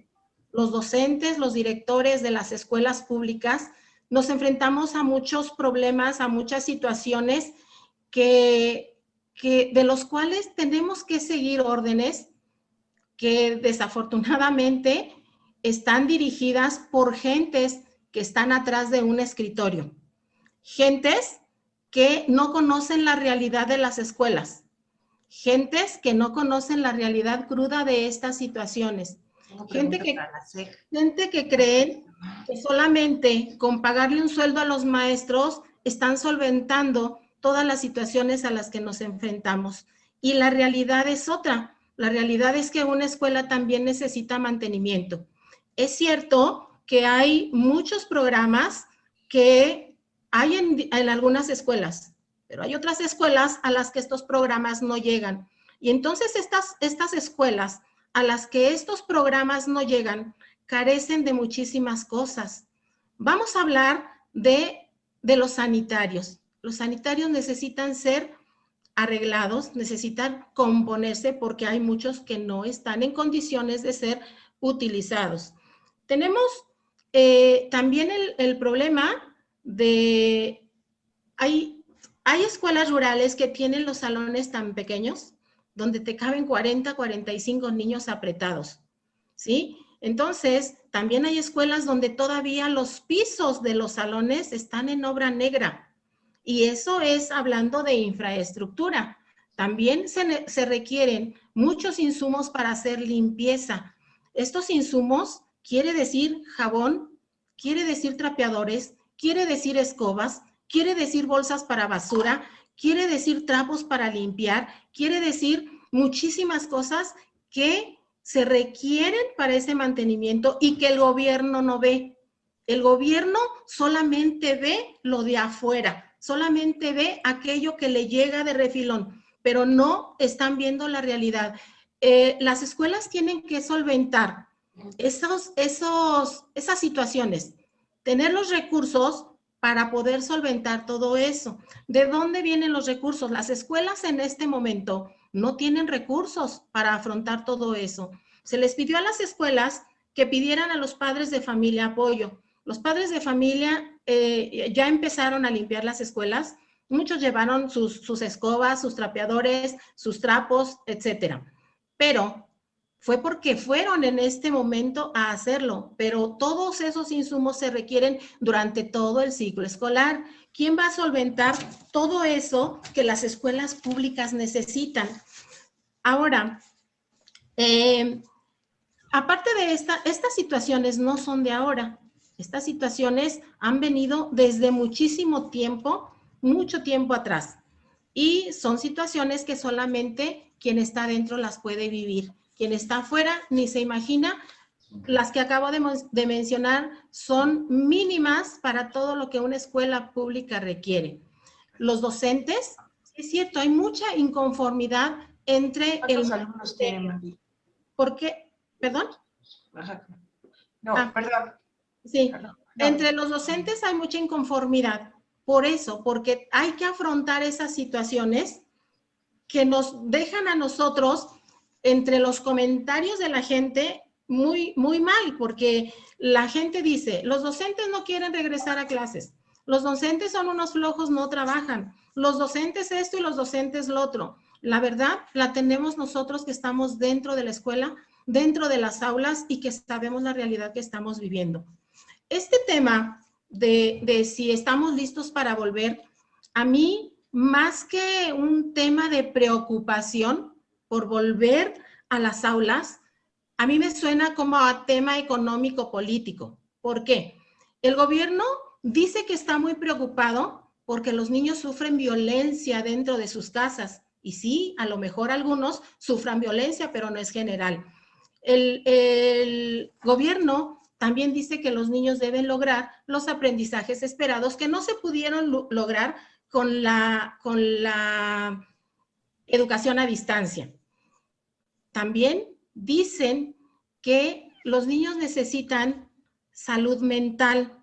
Los docentes, los directores de las escuelas públicas, nos enfrentamos a muchos problemas, a muchas situaciones de los cuales tenemos que seguir órdenes que desafortunadamente están dirigidas por gentes que están atrás de un escritorio. Gentes que no conocen la realidad de las escuelas. Gentes que no conocen la realidad cruda de estas situaciones. Gente que creen que solamente con pagarle un sueldo a los maestros están solventando todas las situaciones a las que nos enfrentamos. Y la realidad es otra. La realidad es que una escuela también necesita mantenimiento. Es cierto que hay muchos programas que hay en algunas escuelas, pero hay otras escuelas a las que estos programas no llegan. Y entonces estas escuelas a las que estos programas no llegan carecen de muchísimas cosas. Vamos a hablar de los sanitarios. Los sanitarios necesitan ser arreglados, necesitan componerse porque hay muchos que no están en condiciones de ser utilizados. Tenemos también el problema de, hay escuelas rurales que tienen los salones tan pequeños, donde te caben 40, 45 niños apretados, ¿sí? Entonces, también hay escuelas donde todavía los pisos de los salones están en obra negra. Y eso es hablando de infraestructura. También se requieren muchos insumos para hacer limpieza. Estos insumos quiere decir jabón, quiere decir trapeadores, quiere decir escobas, quiere decir bolsas para basura, quiere decir trapos para limpiar, quiere decir muchísimas cosas que se requieren para ese mantenimiento y que el gobierno no ve. El gobierno solamente ve lo de afuera, solamente ve aquello que le llega de refilón, pero no están viendo la realidad. las escuelas tienen que solventar esas situaciones, tener los recursos para poder solventar todo eso. ¿De dónde vienen los recursos? Las escuelas en este momento no tienen recursos para afrontar todo eso. Se les pidió a las escuelas que pidieran a los padres de familia apoyo. Los padres de familia ya empezaron a limpiar las escuelas. Muchos llevaron sus escobas, sus trapeadores, sus trapos, etcétera. Pero fue porque fueron en este momento a hacerlo, pero todos esos insumos se requieren durante todo el ciclo escolar. ¿Quién va a solventar todo eso que las escuelas públicas necesitan? Ahora, aparte de estas situaciones no son de ahora. Estas situaciones han venido desde muchísimo tiempo, mucho tiempo atrás. Y son situaciones que solamente quien está dentro las puede vivir. Quien está afuera ni se imagina. Las que acabo de mencionar son mínimas para todo lo que una escuela pública requiere. Los docentes, es cierto, hay mucha inconformidad entre ¿Cuántos alumnos tienen, Mari? ¿Por qué? ¿Perdón? No, perdón. Sí, Perdón. entre los docentes hay mucha inconformidad. Por eso, porque hay que afrontar esas situaciones que nos dejan a nosotros entre los comentarios de la gente muy, muy mal, porque la gente dice, los docentes no quieren regresar a clases, los docentes son unos flojos, no trabajan, los docentes esto y los docentes lo otro. La verdad la tenemos nosotros que estamos dentro de la escuela, dentro de las aulas y que sabemos la realidad que estamos viviendo. Este tema de si estamos listos para volver, a mí, más que un tema de preocupación por volver a las aulas, a mí me suena como a tema económico-político. ¿Por qué? El gobierno dice que está muy preocupado porque los niños sufren violencia dentro de sus casas. Y sí, a lo mejor algunos sufran violencia, pero no es general. El gobierno también dice que los niños deben lograr los aprendizajes esperados que no se pudieron lograr con la educación a distancia. También dicen que los niños necesitan salud mental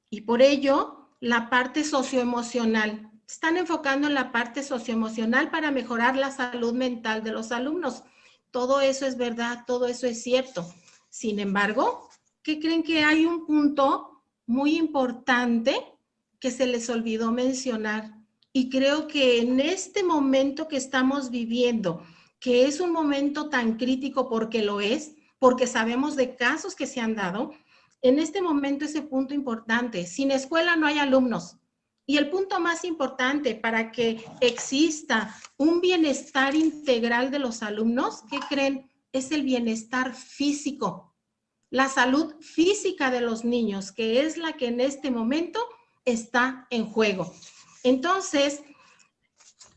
y por ello la parte socioemocional. Están enfocando en la parte socioemocional para mejorar la salud mental de los alumnos. Todo eso es verdad, todo eso es cierto. Sin embargo, ¿qué creen? Que hay un punto muy importante que se les olvidó mencionar. Y creo que en este momento que estamos viviendo, que es un momento tan crítico porque lo es, porque sabemos de casos que se han dado, en este momento ese punto importante, sin escuela no hay alumnos. Y el punto más importante para que exista un bienestar integral de los alumnos, ¿qué creen? Es el bienestar físico, la salud física de los niños, que es la que en este momento está en juego. Entonces,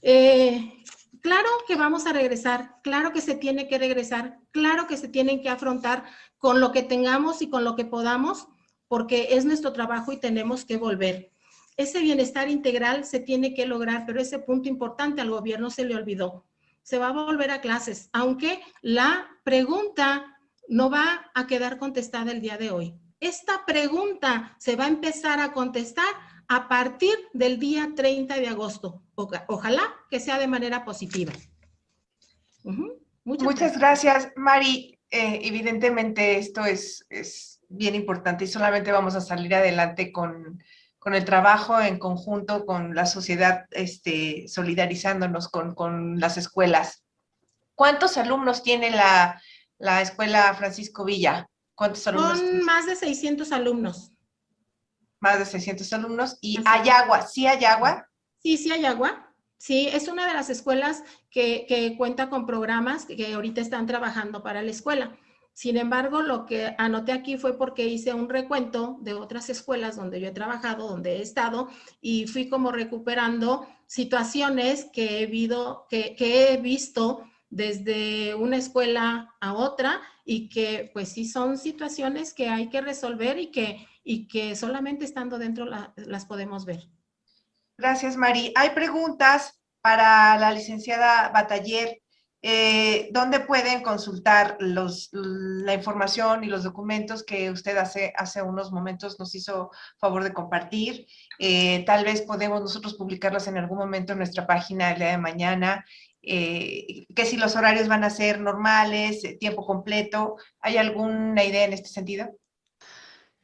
claro que vamos a regresar, claro que se tiene que regresar, claro que se tienen que afrontar con lo que tengamos y con lo que podamos, porque es nuestro trabajo y tenemos que volver. Ese bienestar integral se tiene que lograr, pero ese punto importante al gobierno se le olvidó. Se va a volver a clases, aunque la pregunta no va a quedar contestada el día de hoy. Esta pregunta se va a empezar a contestar a partir del día 30 de agosto. Ojalá que sea de manera positiva. Muchas gracias, Mari. Evidentemente esto es bien importante y solamente vamos a salir adelante con el trabajo en conjunto con la sociedad, solidarizándonos con las escuelas. ¿Cuántos alumnos tiene la escuela Francisco Villa? ¿Cuántos alumnos? Son más de 600 alumnos. Más de 600 alumnos. ¿Y hay agua? ¿Sí hay agua? Sí, sí hay agua. Sí, es una de las escuelas que cuenta con programas que ahorita están trabajando para la escuela. Sin embargo, lo que anoté aquí fue porque hice un recuento de otras escuelas donde yo he trabajado, donde he estado, y fui como recuperando situaciones que he visto desde una escuela a otra y que pues sí son situaciones que hay que resolver y que solamente estando dentro las podemos ver. Gracias, Mari. Hay preguntas para la licenciada Bataller. ¿dónde pueden consultar la información y los documentos que usted hace unos momentos nos hizo favor de compartir? Tal vez podemos nosotros publicarlos en algún momento en nuestra página el día de mañana, que si los horarios van a ser normales, tiempo completo. ¿Hay alguna idea en este sentido?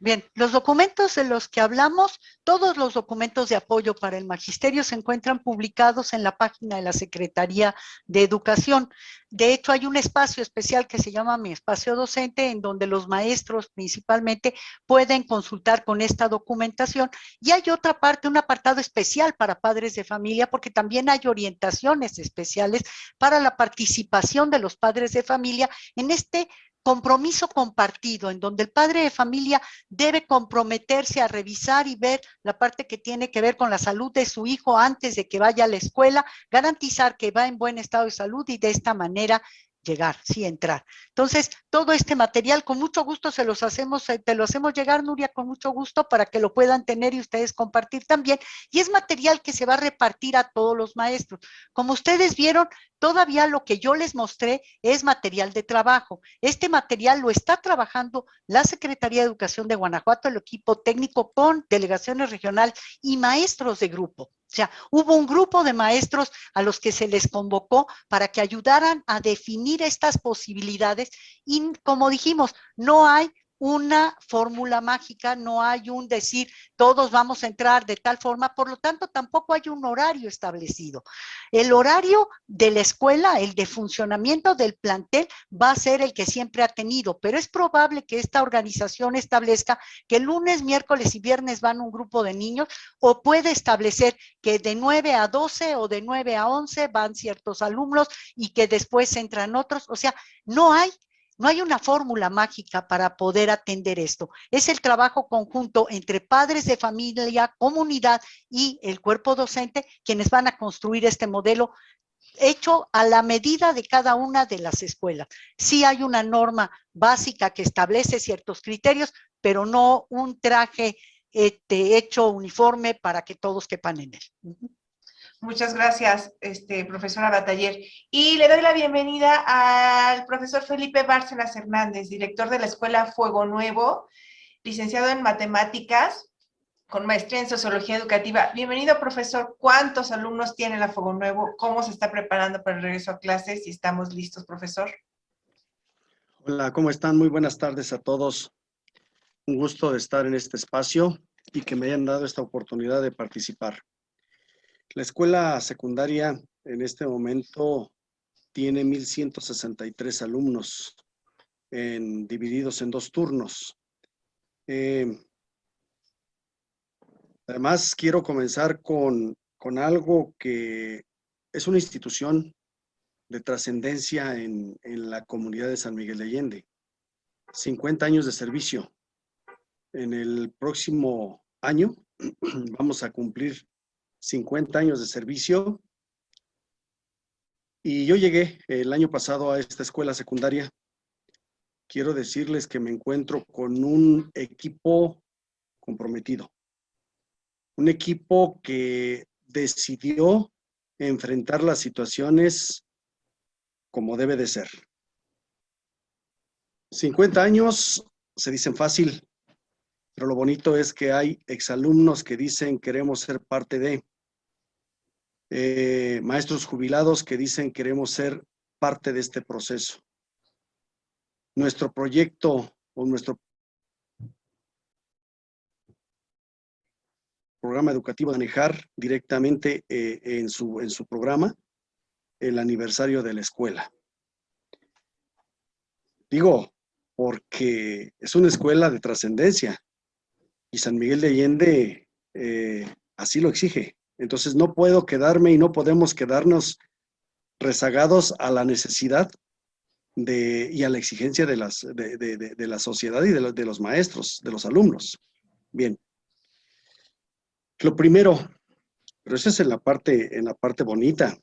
Bien, los documentos de los que hablamos, todos los documentos de apoyo para el magisterio se encuentran publicados en la página de la Secretaría de Educación. De hecho, hay un espacio especial que se llama Mi Espacio Docente, en donde los maestros principalmente pueden consultar con esta documentación. Y hay otra parte, un apartado especial para padres de familia, porque también hay orientaciones especiales para la participación de los padres de familia en este compromiso compartido, en donde el padre de familia debe comprometerse a revisar y ver la parte que tiene que ver con la salud de su hijo antes de que vaya a la escuela, garantizar que va en buen estado de salud y de esta manera llegar, sí, entrar. Entonces, todo este material con mucho gusto te lo hacemos llegar, Nuria, con mucho gusto para que lo puedan tener y ustedes compartir también. Y es material que se va a repartir a todos los maestros. Como ustedes vieron, todavía lo que yo les mostré es material de trabajo. Este material lo está trabajando la Secretaría de Educación de Guanajuato, el equipo técnico con delegaciones regionales y maestros de grupo. O sea, hubo un grupo de maestros a los que se les convocó para que ayudaran a definir estas posibilidades y, como dijimos, no hay una fórmula mágica, no hay un decir todos vamos a entrar de tal forma, por lo tanto tampoco hay un horario establecido. El horario de la escuela, el de funcionamiento del plantel va a ser el que siempre ha tenido, pero es probable que esta organización establezca que lunes, miércoles y viernes van un grupo de niños, o puede establecer que de 9 a 12 o de 9 a 11 van ciertos alumnos y que después entran otros. O sea, no hay una fórmula mágica para poder atender esto. Es el trabajo conjunto entre padres de familia, comunidad y el cuerpo docente quienes van a construir este modelo hecho a la medida de cada una de las escuelas. Sí hay una norma básica que establece ciertos criterios, pero no un traje hecho uniforme para que todos quepan en él. Muchas gracias, profesora Bataller. Y le doy la bienvenida al profesor Felipe Bárcenas Hernández, director de la Escuela Fuego Nuevo, licenciado en Matemáticas, con maestría en Sociología Educativa. Bienvenido, profesor. ¿Cuántos alumnos tiene la Fuego Nuevo? ¿Cómo se está preparando para el regreso a clases? ¿Y estamos listos, profesor? Hola, ¿cómo están? Muy buenas tardes a todos. Un gusto de estar en este espacio y que me hayan dado esta oportunidad de participar. La escuela secundaria en este momento tiene 1,163 alumnos divididos en 2 turnos. Además, quiero comenzar con algo que es una institución de trascendencia en la comunidad de San Miguel de Allende. 50 años de servicio. En el próximo año vamos a cumplir 50 años de servicio. Y yo llegué el año pasado a esta escuela secundaria. Quiero decirles que me encuentro con un equipo comprometido. Un equipo que decidió enfrentar las situaciones como debe de ser. 50 años se dicen fácil, pero lo bonito es que hay exalumnos que dicen queremos ser parte de, maestros jubilados que dicen queremos ser parte de este proceso. Nuestro proyecto o nuestro programa educativo manejar directamente en su programa el aniversario de la escuela. Digo, porque es una escuela de trascendencia y San Miguel de Allende así lo exige. Entonces no puedo quedarme y no podemos quedarnos rezagados a la necesidad y a la exigencia de la sociedad y de los maestros, de los alumnos. Bien. Lo primero, pero eso es en la parte bonita.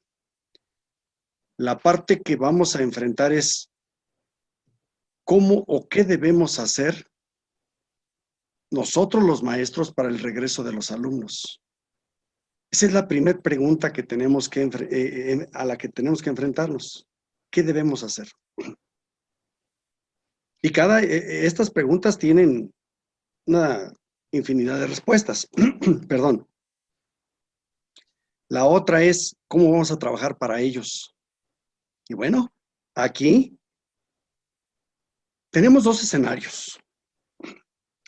La parte que vamos a enfrentar es cómo o qué debemos hacer nosotros los maestros para el regreso de los alumnos. Esa es la primera pregunta que tenemos a la que tenemos que enfrentarnos. ¿qué debemos hacer? Y estas preguntas tienen una infinidad de respuestas. Perdón. La otra es, ¿cómo vamos a trabajar para ellos? Y bueno, aquí tenemos dos escenarios.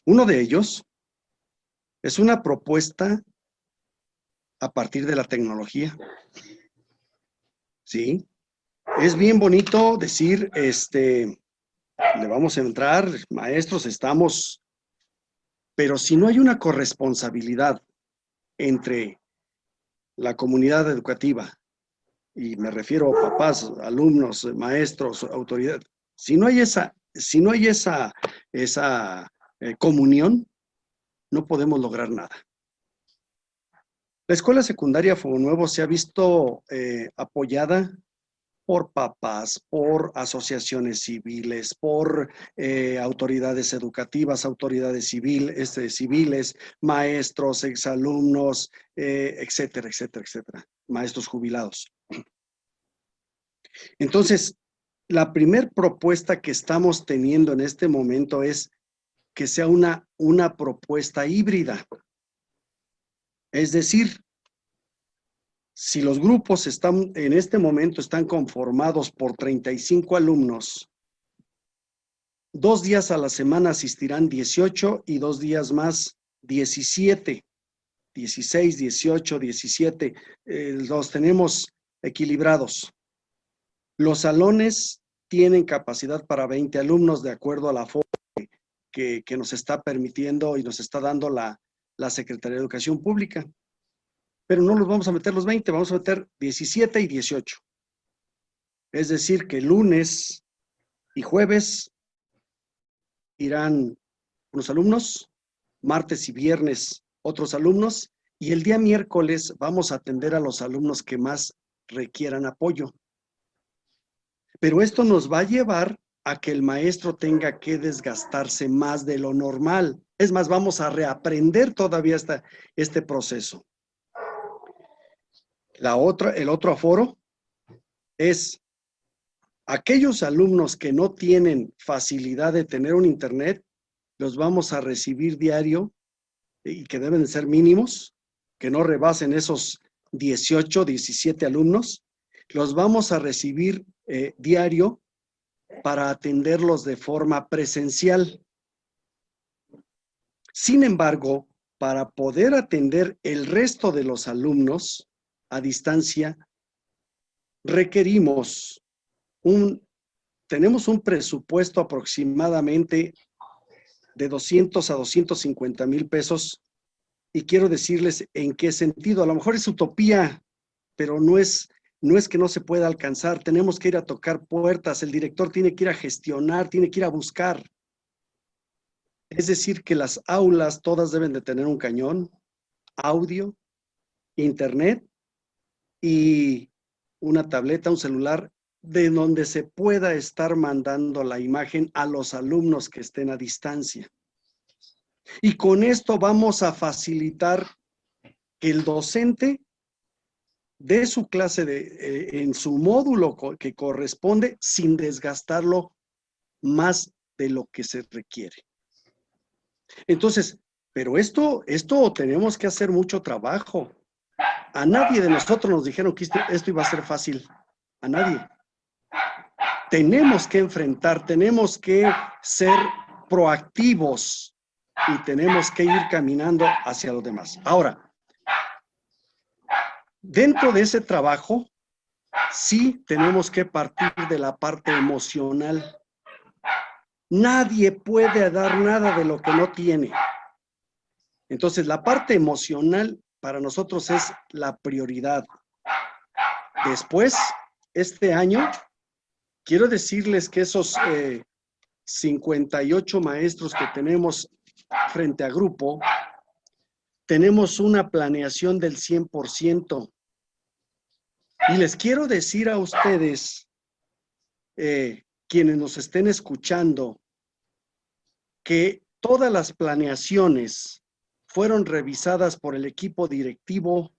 Uno de ellos es una propuesta a partir de la tecnología. ¿Sí? Es bien bonito decir, le vamos a entrar, maestros, estamos, pero si no hay una corresponsabilidad entre la comunidad educativa, y me refiero a papás, alumnos, maestros, autoridad, si no hay esa comunión, no podemos lograr nada. La escuela secundaria Fuego Nuevo se ha visto apoyada por papás, por asociaciones civiles, por autoridades educativas, autoridades civiles, maestros, exalumnos, etcétera, etcétera, etcétera, maestros jubilados. Entonces, la primera propuesta que estamos teniendo en este momento es que sea una propuesta híbrida. Es decir, si los grupos en este momento están conformados por 35 alumnos, 2 días a la semana asistirán 18 y 2 días más 17, 16, 18, 17, los tenemos equilibrados. Los salones tienen capacidad para 20 alumnos de acuerdo a la forma que nos está permitiendo y nos está dando la Secretaría de Educación Pública. Pero no los vamos a meter los 20, vamos a meter 17 y 18. Es decir, que lunes y jueves irán unos alumnos, martes y viernes otros alumnos, y el día miércoles vamos a atender a los alumnos que más requieran apoyo. Pero esto nos va a llevar a que el maestro tenga que desgastarse más de lo normal. Es más, vamos a reaprender todavía este proceso. El otro aforo es aquellos alumnos que no tienen facilidad de tener un internet, los vamos a recibir diario y que deben de ser mínimos, que no rebasen esos 18, 17 alumnos, los vamos a recibir diario para atenderlos de forma presencial. Sin embargo, para poder atender el resto de los alumnos a distancia, tenemos un presupuesto aproximadamente de 200 a 250 mil pesos, y quiero decirles en qué sentido. A lo mejor es utopía, pero no es que no se pueda alcanzar. Tenemos que ir a tocar puertas, el director tiene que ir a gestionar, tiene que ir a buscar. Es decir, que las aulas todas deben de tener un cañón, audio, internet y una tableta, un celular, de donde se pueda estar mandando la imagen a los alumnos que estén a distancia. Y con esto vamos a facilitar que el docente dé su clase en su módulo que corresponde sin desgastarlo más de lo que se requiere. Entonces, pero esto tenemos que hacer mucho trabajo. A nadie de nosotros nos dijeron que esto iba a ser fácil. A nadie. Tenemos que enfrentar, tenemos que ser proactivos y tenemos que ir caminando hacia los demás. Ahora, dentro de ese trabajo, sí tenemos que partir de la parte emocional. Nadie puede dar nada de lo que no tiene. Entonces, la parte emocional para nosotros es la prioridad. Después, este año, quiero decirles que esos 58 maestros que tenemos frente a grupo, tenemos una planeación del 100%. Y les quiero decir a ustedes, quienes nos estén escuchando, que todas las planeaciones fueron revisadas por el equipo directivo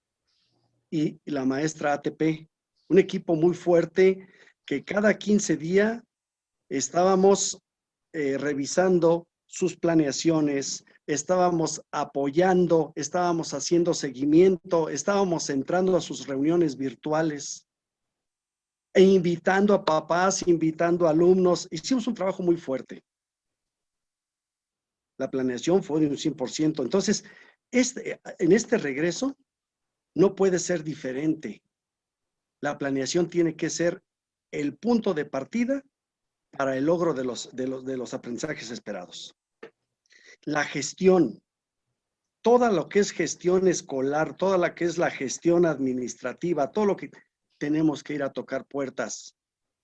y la maestra ATP, un equipo muy fuerte que cada 15 días estábamos revisando sus planeaciones, estábamos apoyando, estábamos haciendo seguimiento, estábamos entrando a sus reuniones virtuales e invitando a papás, invitando a alumnos. Hicimos un trabajo muy fuerte. La planeación fue de un 100%. Entonces, en este regreso no puede ser diferente. La planeación tiene que ser el punto de partida para el logro de los aprendizajes esperados. La gestión, toda lo que es gestión escolar, toda la que es la gestión administrativa, todo lo que tenemos que ir a tocar puertas,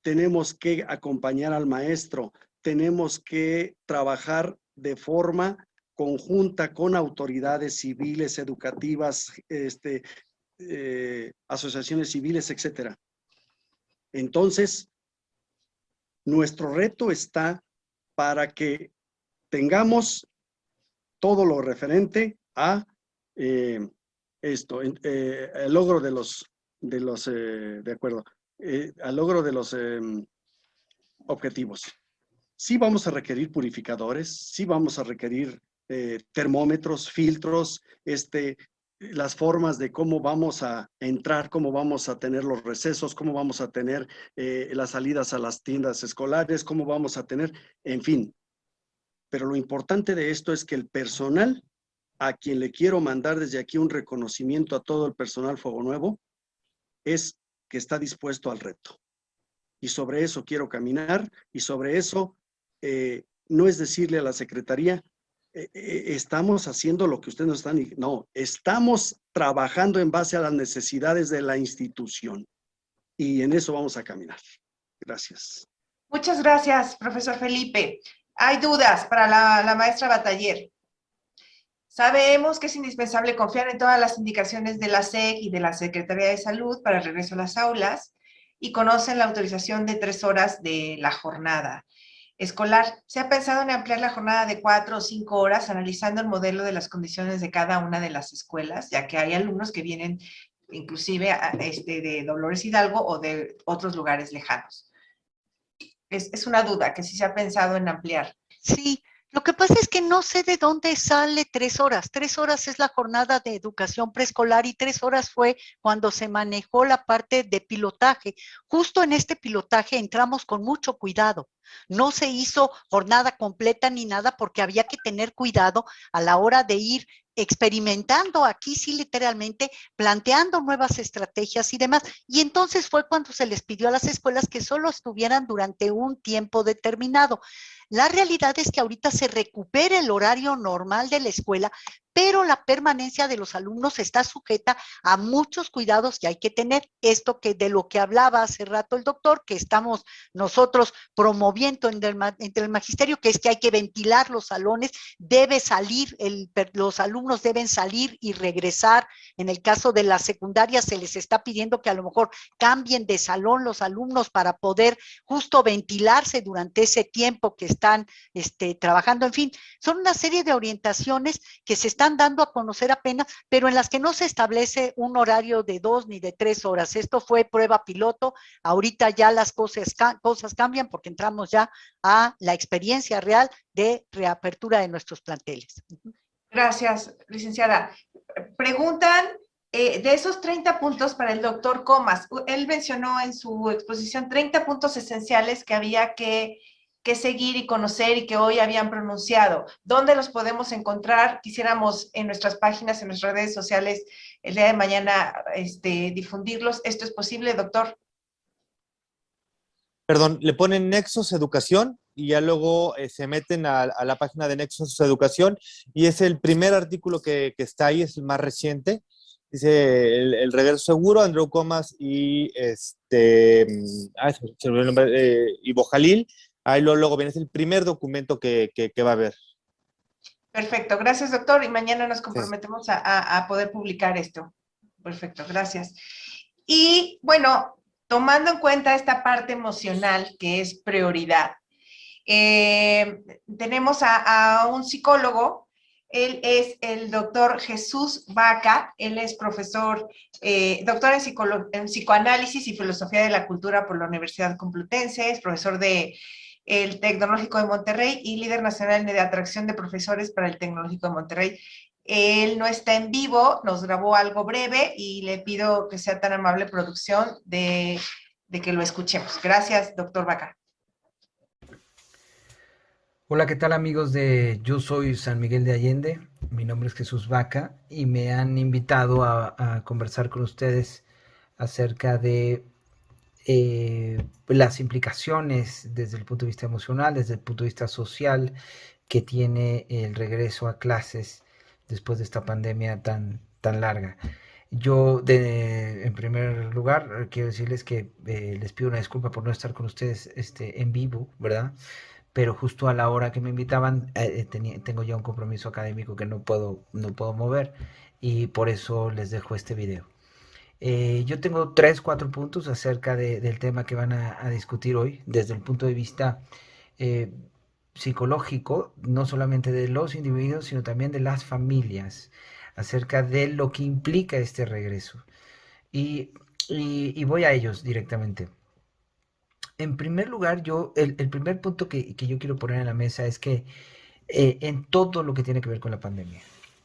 tenemos que acompañar al maestro, tenemos que trabajar de forma conjunta con autoridades civiles, educativas, asociaciones civiles, etcétera. Entonces, nuestro reto está para que tengamos todo lo referente a el logro al logro de los objetivos. Sí vamos a requerir purificadores, sí vamos a requerir termómetros, filtros, las formas de cómo vamos a entrar, cómo vamos a tener los recesos, cómo vamos a tener las salidas a las tiendas escolares, cómo vamos a tener, en fin. Pero lo importante de esto es que el personal, a quien le quiero mandar desde aquí un reconocimiento a todo el personal Fuego Nuevo, es que está dispuesto al reto. Y sobre eso quiero caminar, y sobre eso no es decirle a la Secretaría, estamos haciendo lo que ustedes nos están, no, estamos trabajando en base a las necesidades de la institución. Y en eso vamos a caminar. Gracias. Muchas gracias, profesor Felipe. Hay dudas para la maestra Bataller. Sabemos que es indispensable confiar en todas las indicaciones de la SEC y de la Secretaría de Salud para el regreso a las aulas y conocen la autorización de 3 horas de la jornada escolar. ¿Se ha pensado en ampliar la jornada de 4 o 5 horas analizando el modelo de las condiciones de cada una de las escuelas, ya que hay alumnos que vienen inclusive de Dolores Hidalgo o de otros lugares lejanos? Es una duda que sí se ha pensado en ampliar. Sí, lo que pasa es que no sé de dónde sale 3 horas. 3 horas es la jornada de educación preescolar y 3 horas fue cuando se manejó la parte de pilotaje. Justo en este pilotaje entramos con mucho cuidado. No se hizo jornada completa ni nada porque había que tener cuidado a la hora de ir experimentando aquí, sí, literalmente, planteando nuevas estrategias y demás. Y entonces fue cuando se les pidió a las escuelas que solo estuvieran durante un tiempo determinado. La realidad es que ahorita se recupera el horario normal de la escuela, pero la permanencia de los alumnos está sujeta a muchos cuidados que hay que tener. Esto que de lo que hablaba hace rato el doctor, que estamos nosotros promoviendo entre el magisterio, que es que hay que ventilar los salones, debe salir, los alumnos deben salir y regresar. En el caso de la secundaria se les está pidiendo que a lo mejor cambien de salón los alumnos para poder justo ventilarse durante ese tiempo que están trabajando. En fin, son una serie de orientaciones que se están dando a conocer apenas, pero en las que no se establece un horario de 2 ni de 3 horas. Esto fue prueba piloto. Ahorita ya las cosas cambian porque entramos ya a la experiencia real de reapertura de nuestros planteles. Gracias, licenciada. Preguntan de esos 30 puntos para el doctor Comas. Él mencionó en su exposición 30 puntos esenciales que había que seguir y conocer y que hoy habían pronunciado. ¿Dónde los podemos encontrar? Quisiéramos en nuestras páginas, en nuestras redes sociales, el día de mañana difundirlos. ¿Esto es posible, doctor? Perdón, le ponen Nexos Educación y ya luego se meten a la página de Nexos Educación y es el primer artículo que está ahí, es el más reciente. Dice el regreso seguro, Andreu Comas y Ivo Jalil. Ahí luego viene, es el primer documento que va a haber. Perfecto, gracias, doctor. Y mañana nos comprometemos a poder publicar esto. Perfecto, gracias. Y bueno, tomando en cuenta esta parte emocional que es prioridad, tenemos a un psicólogo Él es el doctor Jesús Vaca. Él es profesor, doctor en psicoanálisis y filosofía de la cultura por la Universidad Complutense, es profesor de el Tecnológico de Monterrey y líder nacional de atracción de profesores para el Tecnológico de Monterrey. Él no está en vivo, nos grabó algo breve y le pido que sea tan amable producción de que lo escuchemos. Gracias, doctor Vaca. Hola, ¿qué tal amigos de Yo Soy San Miguel de Allende? Mi nombre es Jesús Vaca y me han invitado a conversar con ustedes acerca de las implicaciones desde el punto de vista emocional, desde el punto de vista social que tiene el regreso a clases después de esta pandemia tan larga. Yo, en primer lugar, quiero decirles que les pido una disculpa por no estar con ustedes en vivo, ¿verdad? Pero justo a la hora que me invitaban, tengo ya un compromiso académico que no puedo mover y por eso les dejo este video. Yo tengo 4 puntos acerca del tema que van a discutir hoy desde el punto de vista psicológico, no solamente de los individuos, sino también de las familias, acerca de lo que implica este regreso. Y voy a ellos directamente. En primer lugar, el primer punto que yo quiero poner en la mesa es que en todo lo que tiene que ver con la pandemia,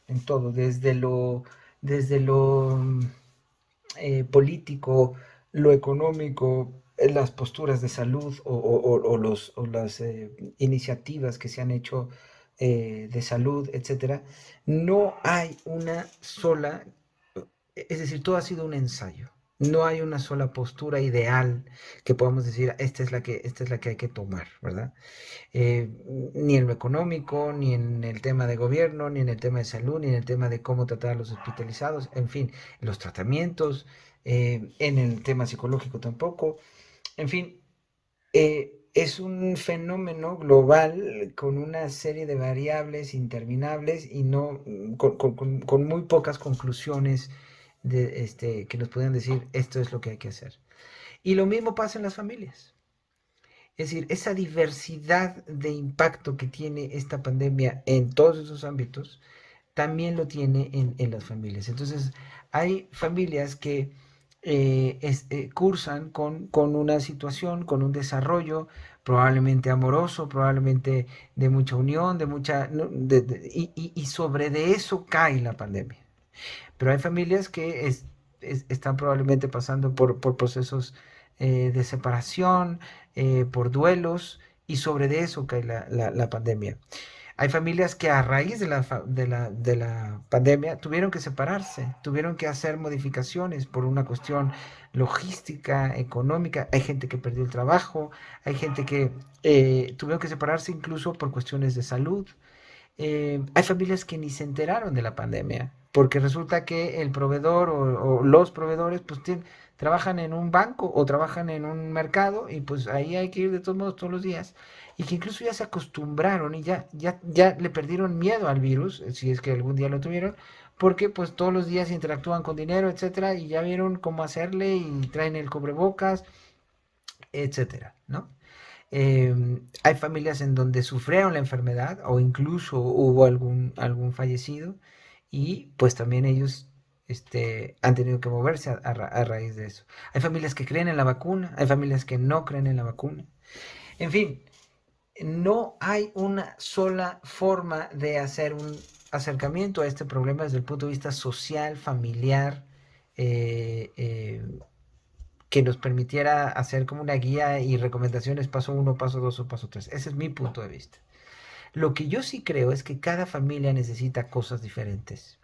en todo, desde lo político, lo económico, las posturas de salud o las iniciativas que se han hecho de salud, etcétera, no hay una sola, es decir, todo ha sido un ensayo. No hay una sola postura ideal que podamos decir, esta es la que hay que tomar, ¿verdad? Ni en lo económico, ni en el tema de gobierno, ni en el tema de salud, ni en el tema de cómo tratar a los hospitalizados, en fin, los tratamientos, en el tema psicológico tampoco. En fin, es un fenómeno global con una serie de variables interminables y no con muy pocas conclusiones que nos puedan decir esto es lo que hay que hacer. Y lo mismo pasa en las familias. Es decir, esa diversidad de impacto que tiene esta pandemia en todos esos ámbitos, también lo tiene en las familias. Entonces, hay familias que cursan con una situación, con un desarrollo probablemente amoroso, probablemente de mucha unión, y sobre de eso cae la pandemia. Pero hay familias que están probablemente pasando por procesos de separación, por duelos, y sobre de eso cae la pandemia. Hay familias que a raíz de la pandemia tuvieron que separarse, tuvieron que hacer modificaciones por una cuestión logística, económica. Hay gente que perdió el trabajo, hay gente que tuvieron que separarse incluso por cuestiones de salud. Hay familias que ni se enteraron de la pandemia, porque resulta que el proveedor o los proveedores pues trabajan en un banco o trabajan en un mercado y pues ahí hay que ir de todos modos todos los días, y que incluso ya se acostumbraron y ya le perdieron miedo al virus, si es que algún día lo tuvieron, porque pues todos los días interactúan con dinero, etcétera, y ya vieron cómo hacerle y traen el cubrebocas, etcétera, ¿no? Hay familias en donde sufrieron la enfermedad o incluso hubo algún fallecido y pues también ellos han tenido que moverse a raíz de eso. Hay familias que creen en la vacuna, hay familias que no creen en la vacuna. En fin, no hay una sola forma de hacer un acercamiento a este problema desde el punto de vista social, familiar, que nos permitiera hacer como una guía y recomendaciones paso 1, paso 2 o paso 3. Ese es mi punto de vista. Lo que yo sí creo es que cada familia necesita cosas diferentes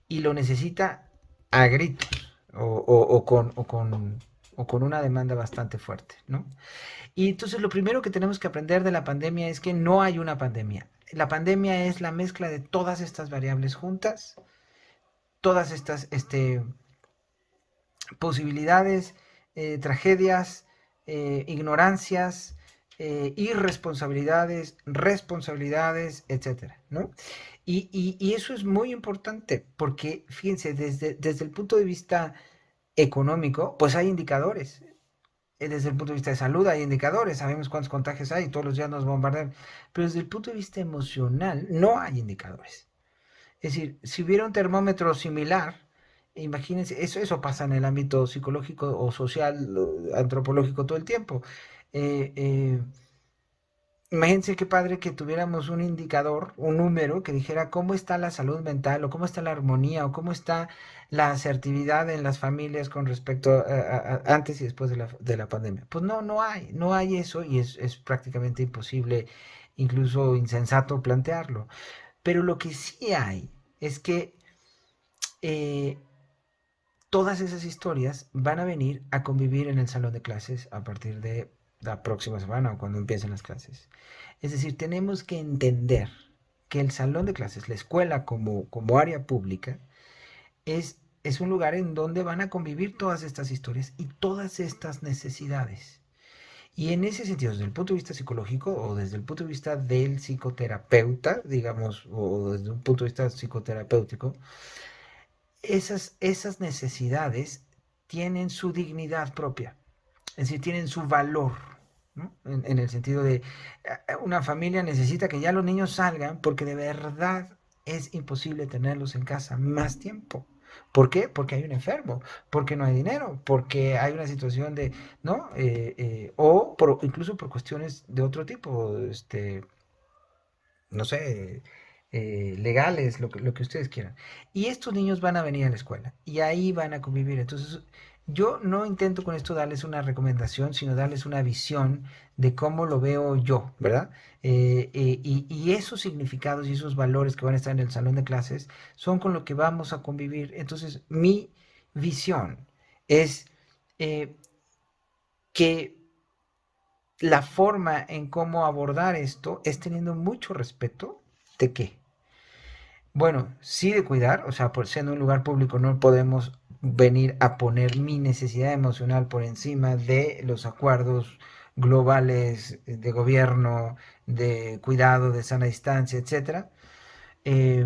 y lo necesita a gritos o con una demanda bastante fuerte, ¿no? Y entonces lo primero que tenemos que aprender de la pandemia es que no hay una pandemia. La pandemia es la mezcla de todas estas variables juntas, todas estas posibilidades, tragedias, ignorancias, irresponsabilidades, responsabilidades, etcétera, ¿no? Y eso es muy importante porque, fíjense, desde el punto de vista económico, pues hay indicadores. desde el punto de vista de salud hay indicadores, sabemos cuántos contagios hay, todos los días nos bombardean, pero desde el punto de vista emocional no hay indicadores. Es decir, si hubiera un termómetro similar, imagínense, eso pasa en el ámbito psicológico o social, antropológico todo el tiempo. Eh, eh, Imagínense qué padre que tuviéramos un indicador, un número que dijera cómo está la salud mental o cómo está la armonía o cómo está la asertividad en las familias con respecto a antes y después de la pandemia. Pues no hay eso y es prácticamente imposible, incluso insensato plantearlo. Pero lo que sí hay es que eh, todas esas historias van a venir a convivir en el salón de clases a partir de la próxima semana o cuando empiecen las clases. Es decir, tenemos que entender que el salón de clases, la escuela como área pública, es un lugar en donde van a convivir todas estas historias y todas estas necesidades. Y en ese sentido, desde el punto de vista psicológico o desde el punto de vista del psicoterapeuta, digamos, o desde un punto de vista psicoterapéutico, esas necesidades tienen su dignidad propia, es decir, tienen su valor, ¿no? En el sentido de una familia necesita que ya los niños salgan porque de verdad es imposible tenerlos en casa más tiempo. ¿Por qué? Porque hay un enfermo, porque no hay dinero, porque hay una situación de, ¿no? Incluso por cuestiones de otro tipo, no sé, legales, lo que ustedes quieran. Y estos niños van a venir a la escuela y ahí van a convivir. Entonces, yo no intento con esto darles una recomendación, sino darles una visión de cómo lo veo yo, ¿verdad? Y esos significados y esos valores que van a estar en el salón de clases son con lo que vamos a convivir. Entonces, mi visión es que la forma en cómo abordar esto es teniendo mucho respeto de qué. Bueno, sí de cuidar, o sea, por siendo un lugar público no podemos venir a poner mi necesidad emocional por encima de los acuerdos globales de gobierno, de cuidado, de sana distancia, etcétera. Eh,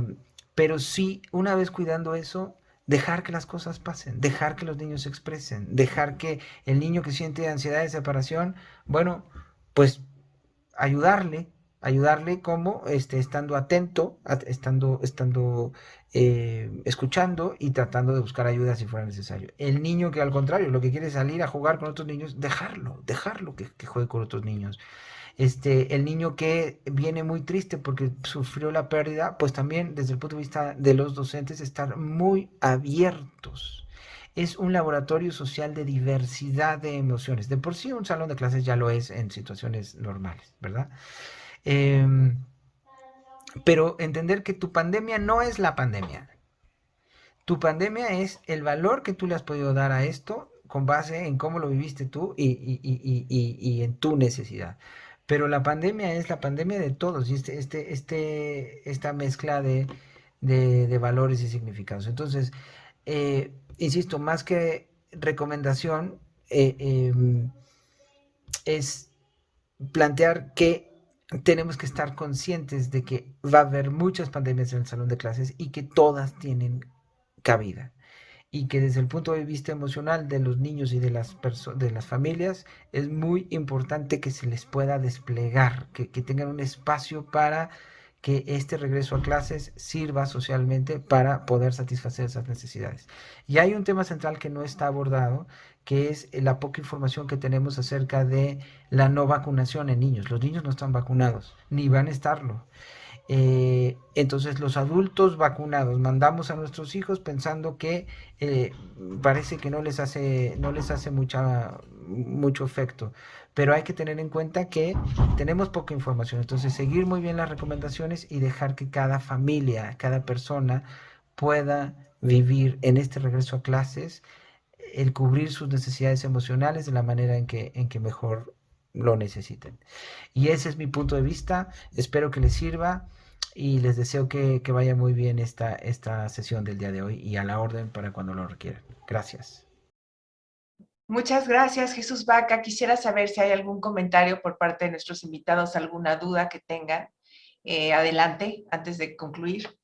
pero sí, una vez cuidando eso, dejar que las cosas pasen, dejar que los niños se expresen, dejar que el niño que siente ansiedad de separación, bueno, pues ayudarle como estando atento, estando escuchando y tratando de buscar ayuda si fuera necesario. El niño que al contrario lo que quiere es salir a jugar con otros niños, dejarlo que juegue con otros niños. El niño que viene muy triste porque sufrió la pérdida, pues también desde el punto de vista de los docentes estar muy abiertos. Es un laboratorio social de diversidad de emociones. De por sí un salón de clases ya lo es en situaciones normales, ¿verdad? Pero entender que tu pandemia no es la pandemia. Tu pandemia es el valor que tú le has podido dar a esto con base en cómo lo viviste tú y en tu necesidad. Pero la pandemia es la pandemia de todos y esta mezcla de valores y significados. Entonces, insisto, más que recomendación, es plantear que tenemos que estar conscientes de que va a haber muchas pandemias en el salón de clases y que todas tienen cabida. Y que desde el punto de vista emocional de los niños y de las familias es muy importante que se les pueda desplegar, que tengan un espacio para que este regreso a clases sirva socialmente para poder satisfacer esas necesidades. Y hay un tema central que no está abordado, que es la poca información que tenemos acerca de la no vacunación en niños. Los niños no están vacunados, ni van a estarlo. Entonces los adultos vacunados mandamos a nuestros hijos pensando que parece que no les hace mucho efecto, pero hay que tener en cuenta que tenemos poca información. Entonces seguir muy bien las recomendaciones y dejar que cada familia, cada persona pueda vivir en este regreso a clases el cubrir sus necesidades emocionales de la manera en que mejor lo necesiten. Y ese es mi punto de vista. Espero que les sirva y les deseo que vaya muy bien esta sesión del día de hoy y a la orden para cuando lo requieran. Gracias. Muchas gracias, Jesús Vaca. Quisiera saber si hay algún comentario por parte de nuestros invitados, alguna duda que tengan. Adelante, antes de concluir.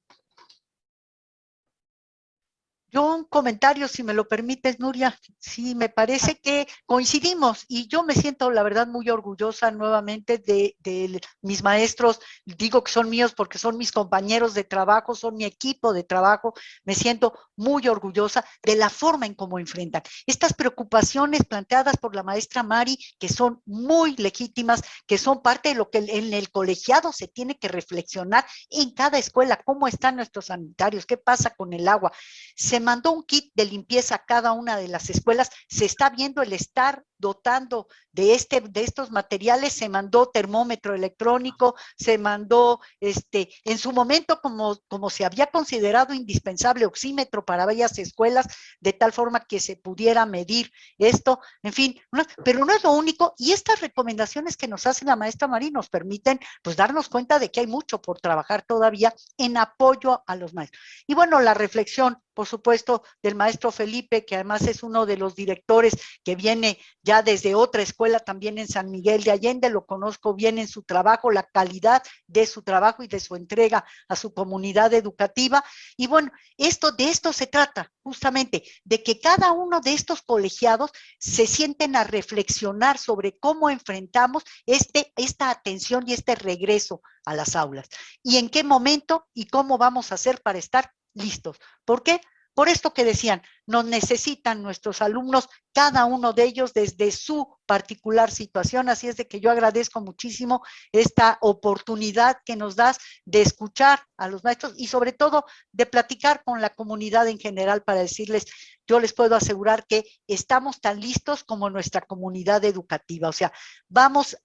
Yo un comentario, si me lo permites, Nuria. Sí, me parece que coincidimos y yo me siento, la verdad, muy orgullosa nuevamente de mis maestros. Digo que son míos porque son mis compañeros de trabajo, son mi equipo de trabajo. Me siento muy orgullosa de la forma en cómo enfrentan estas preocupaciones planteadas por la maestra Mari, que son muy legítimas, que son parte de lo que en el colegiado se tiene que reflexionar en cada escuela. ¿Cómo están nuestros sanitarios? ¿Qué pasa con el agua? Se mandó un kit de limpieza a cada una de las escuelas, se está viendo el estar dotando de estos materiales, se mandó termómetro electrónico, se mandó en su momento como se había considerado indispensable oxímetro para varias escuelas, de tal forma que se pudiera medir esto, en fin, pero no es lo único, y estas recomendaciones que nos hace la maestra Mari nos permiten pues darnos cuenta de que hay mucho por trabajar todavía en apoyo a los maestros. Y bueno, la reflexión, por supuesto, del maestro Felipe, que además es uno de los directores que viene ya desde otra escuela también en San Miguel de Allende, lo conozco bien en su trabajo, la calidad de su trabajo y de su entrega a su comunidad educativa. Y bueno, de esto se trata, justamente, de que cada uno de estos colegiados se sienten a reflexionar sobre cómo enfrentamos esta atención y este regreso a las aulas. Y en qué momento y cómo vamos a hacer para estar listos. ¿Por qué? Por esto que decían, nos necesitan nuestros alumnos, cada uno de ellos desde su particular situación, así es de que yo agradezco muchísimo esta oportunidad que nos das de escuchar a los maestros y sobre todo de platicar con la comunidad en general para decirles, yo les puedo asegurar que estamos tan listos como nuestra comunidad educativa, o sea, vamos,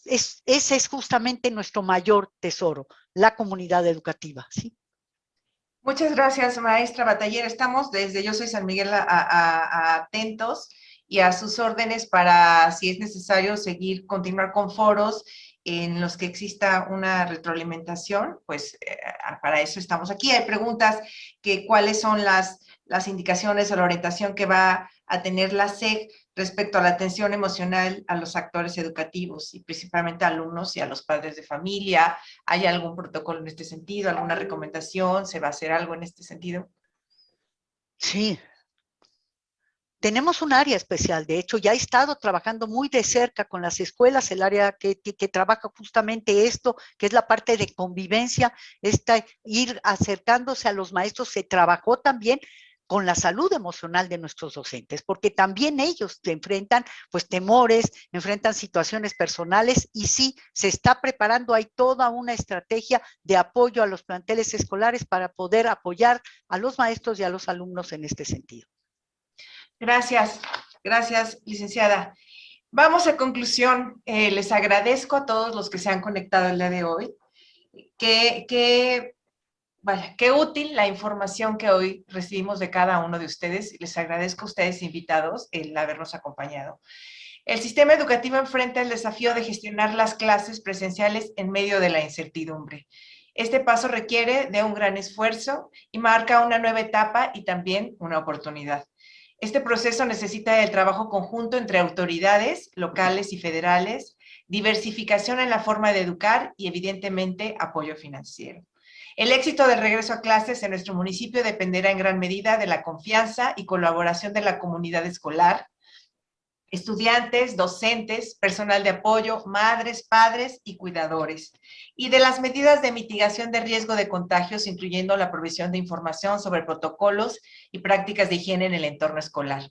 ese es justamente nuestro mayor tesoro, la comunidad educativa, ¿sí? Muchas gracias, maestra Batallera. Estamos desde Yo Soy San Miguel atentos y a sus órdenes para, si es necesario, continuar con foros en los que exista una retroalimentación, pues para eso estamos aquí. Hay preguntas que cuáles son las indicaciones o la orientación que va a tener la SEG respecto a la atención emocional a los actores educativos y principalmente a alumnos y a los padres de familia. ¿Hay algún protocolo en este sentido? ¿Alguna recomendación? ¿Se va a hacer algo en este sentido? Sí. Tenemos un área especial, de hecho ya he estado trabajando muy de cerca con las escuelas, el área que trabaja justamente esto, que es la parte de convivencia, ir acercándose a los maestros, se trabajó también con la salud emocional de nuestros docentes, porque también ellos enfrentan pues temores, enfrentan situaciones personales y sí, se está preparando, hay toda una estrategia de apoyo a los planteles escolares para poder apoyar a los maestros y a los alumnos en este sentido. Gracias, gracias, licenciada. Vamos a conclusión. Les agradezco a todos los que se han conectado el día de hoy. Qué útil la información que hoy recibimos de cada uno de ustedes. Les agradezco a ustedes invitados el habernos acompañado. El sistema educativo enfrenta el desafío de gestionar las clases presenciales en medio de la incertidumbre. Este paso requiere de un gran esfuerzo y marca una nueva etapa y también una oportunidad. Este proceso necesita el trabajo conjunto entre autoridades locales y federales, diversificación en la forma de educar y, evidentemente, apoyo financiero. El éxito del regreso a clases en nuestro municipio dependerá en gran medida de la confianza y colaboración de la comunidad escolar, estudiantes, docentes, personal de apoyo, madres, padres y cuidadores, y de las medidas de mitigación de riesgo de contagios, incluyendo la provisión de información sobre protocolos y prácticas de higiene en el entorno escolar.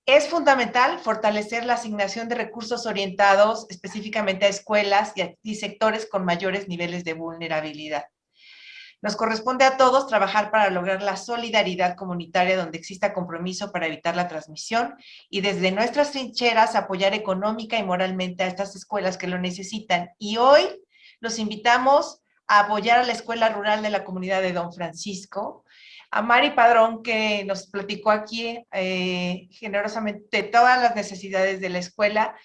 Es fundamental fortalecer la asignación de recursos orientados específicamente a escuelas y sectores con mayores niveles de vulnerabilidad. Nos corresponde a todos trabajar para lograr la solidaridad comunitaria donde exista compromiso para evitar la transmisión y desde nuestras trincheras apoyar económica y moralmente a estas escuelas que lo necesitan. Y hoy los invitamos a apoyar a la Escuela Rural de la Comunidad de Don Francisco, a Mari Padrón, que nos platicó aquí generosamente todas las necesidades de la escuela,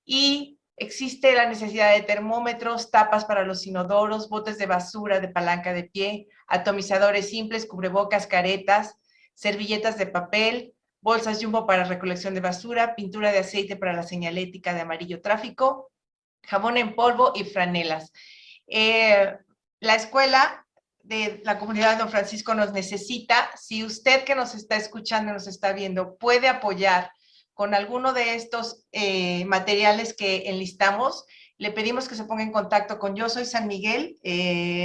y existe la necesidad de termómetros, tapas para los inodoros, botes de basura de palanca de pie, atomizadores simples, cubrebocas, caretas, servilletas de papel, bolsas jumbo para recolección de basura, pintura de aceite para la señalética de amarillo tráfico, jabón en polvo y franelas. La escuela de la comunidad de Don Francisco nos necesita, si usted que nos está escuchando, nos está viendo, puede apoyar con alguno de estos materiales que enlistamos, le pedimos que se ponga en contacto con Yo Soy San Miguel,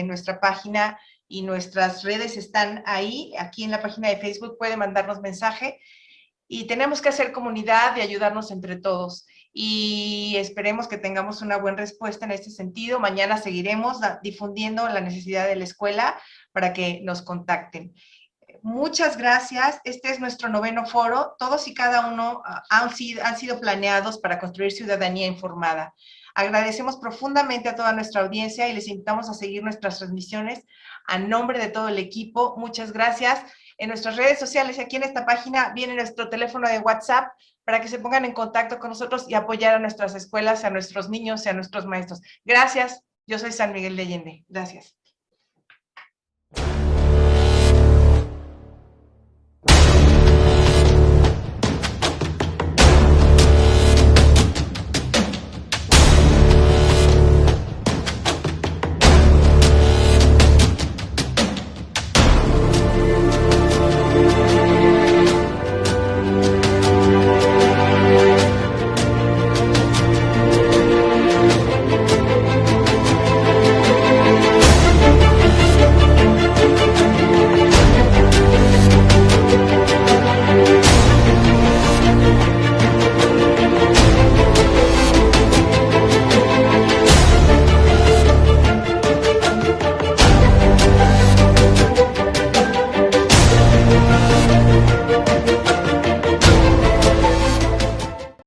nuestra página y nuestras redes están ahí, aquí en la página de Facebook, puede mandarnos mensaje, y tenemos que hacer comunidad y ayudarnos entre todos. Y esperemos que tengamos una buena respuesta en este sentido. Mañana seguiremos difundiendo la necesidad de la escuela para que nos contacten. Muchas gracias. Este es nuestro 9º foro. Todos y cada uno han sido planeados para construir ciudadanía informada. Agradecemos profundamente a toda nuestra audiencia y les invitamos a seguir nuestras transmisiones a nombre de todo el equipo. Muchas gracias. En nuestras redes sociales y aquí en esta página viene nuestro teléfono de WhatsApp para que se pongan en contacto con nosotros y apoyar a nuestras escuelas, a nuestros niños y a nuestros maestros. Gracias. Yo soy San Miguel de Allende. Gracias.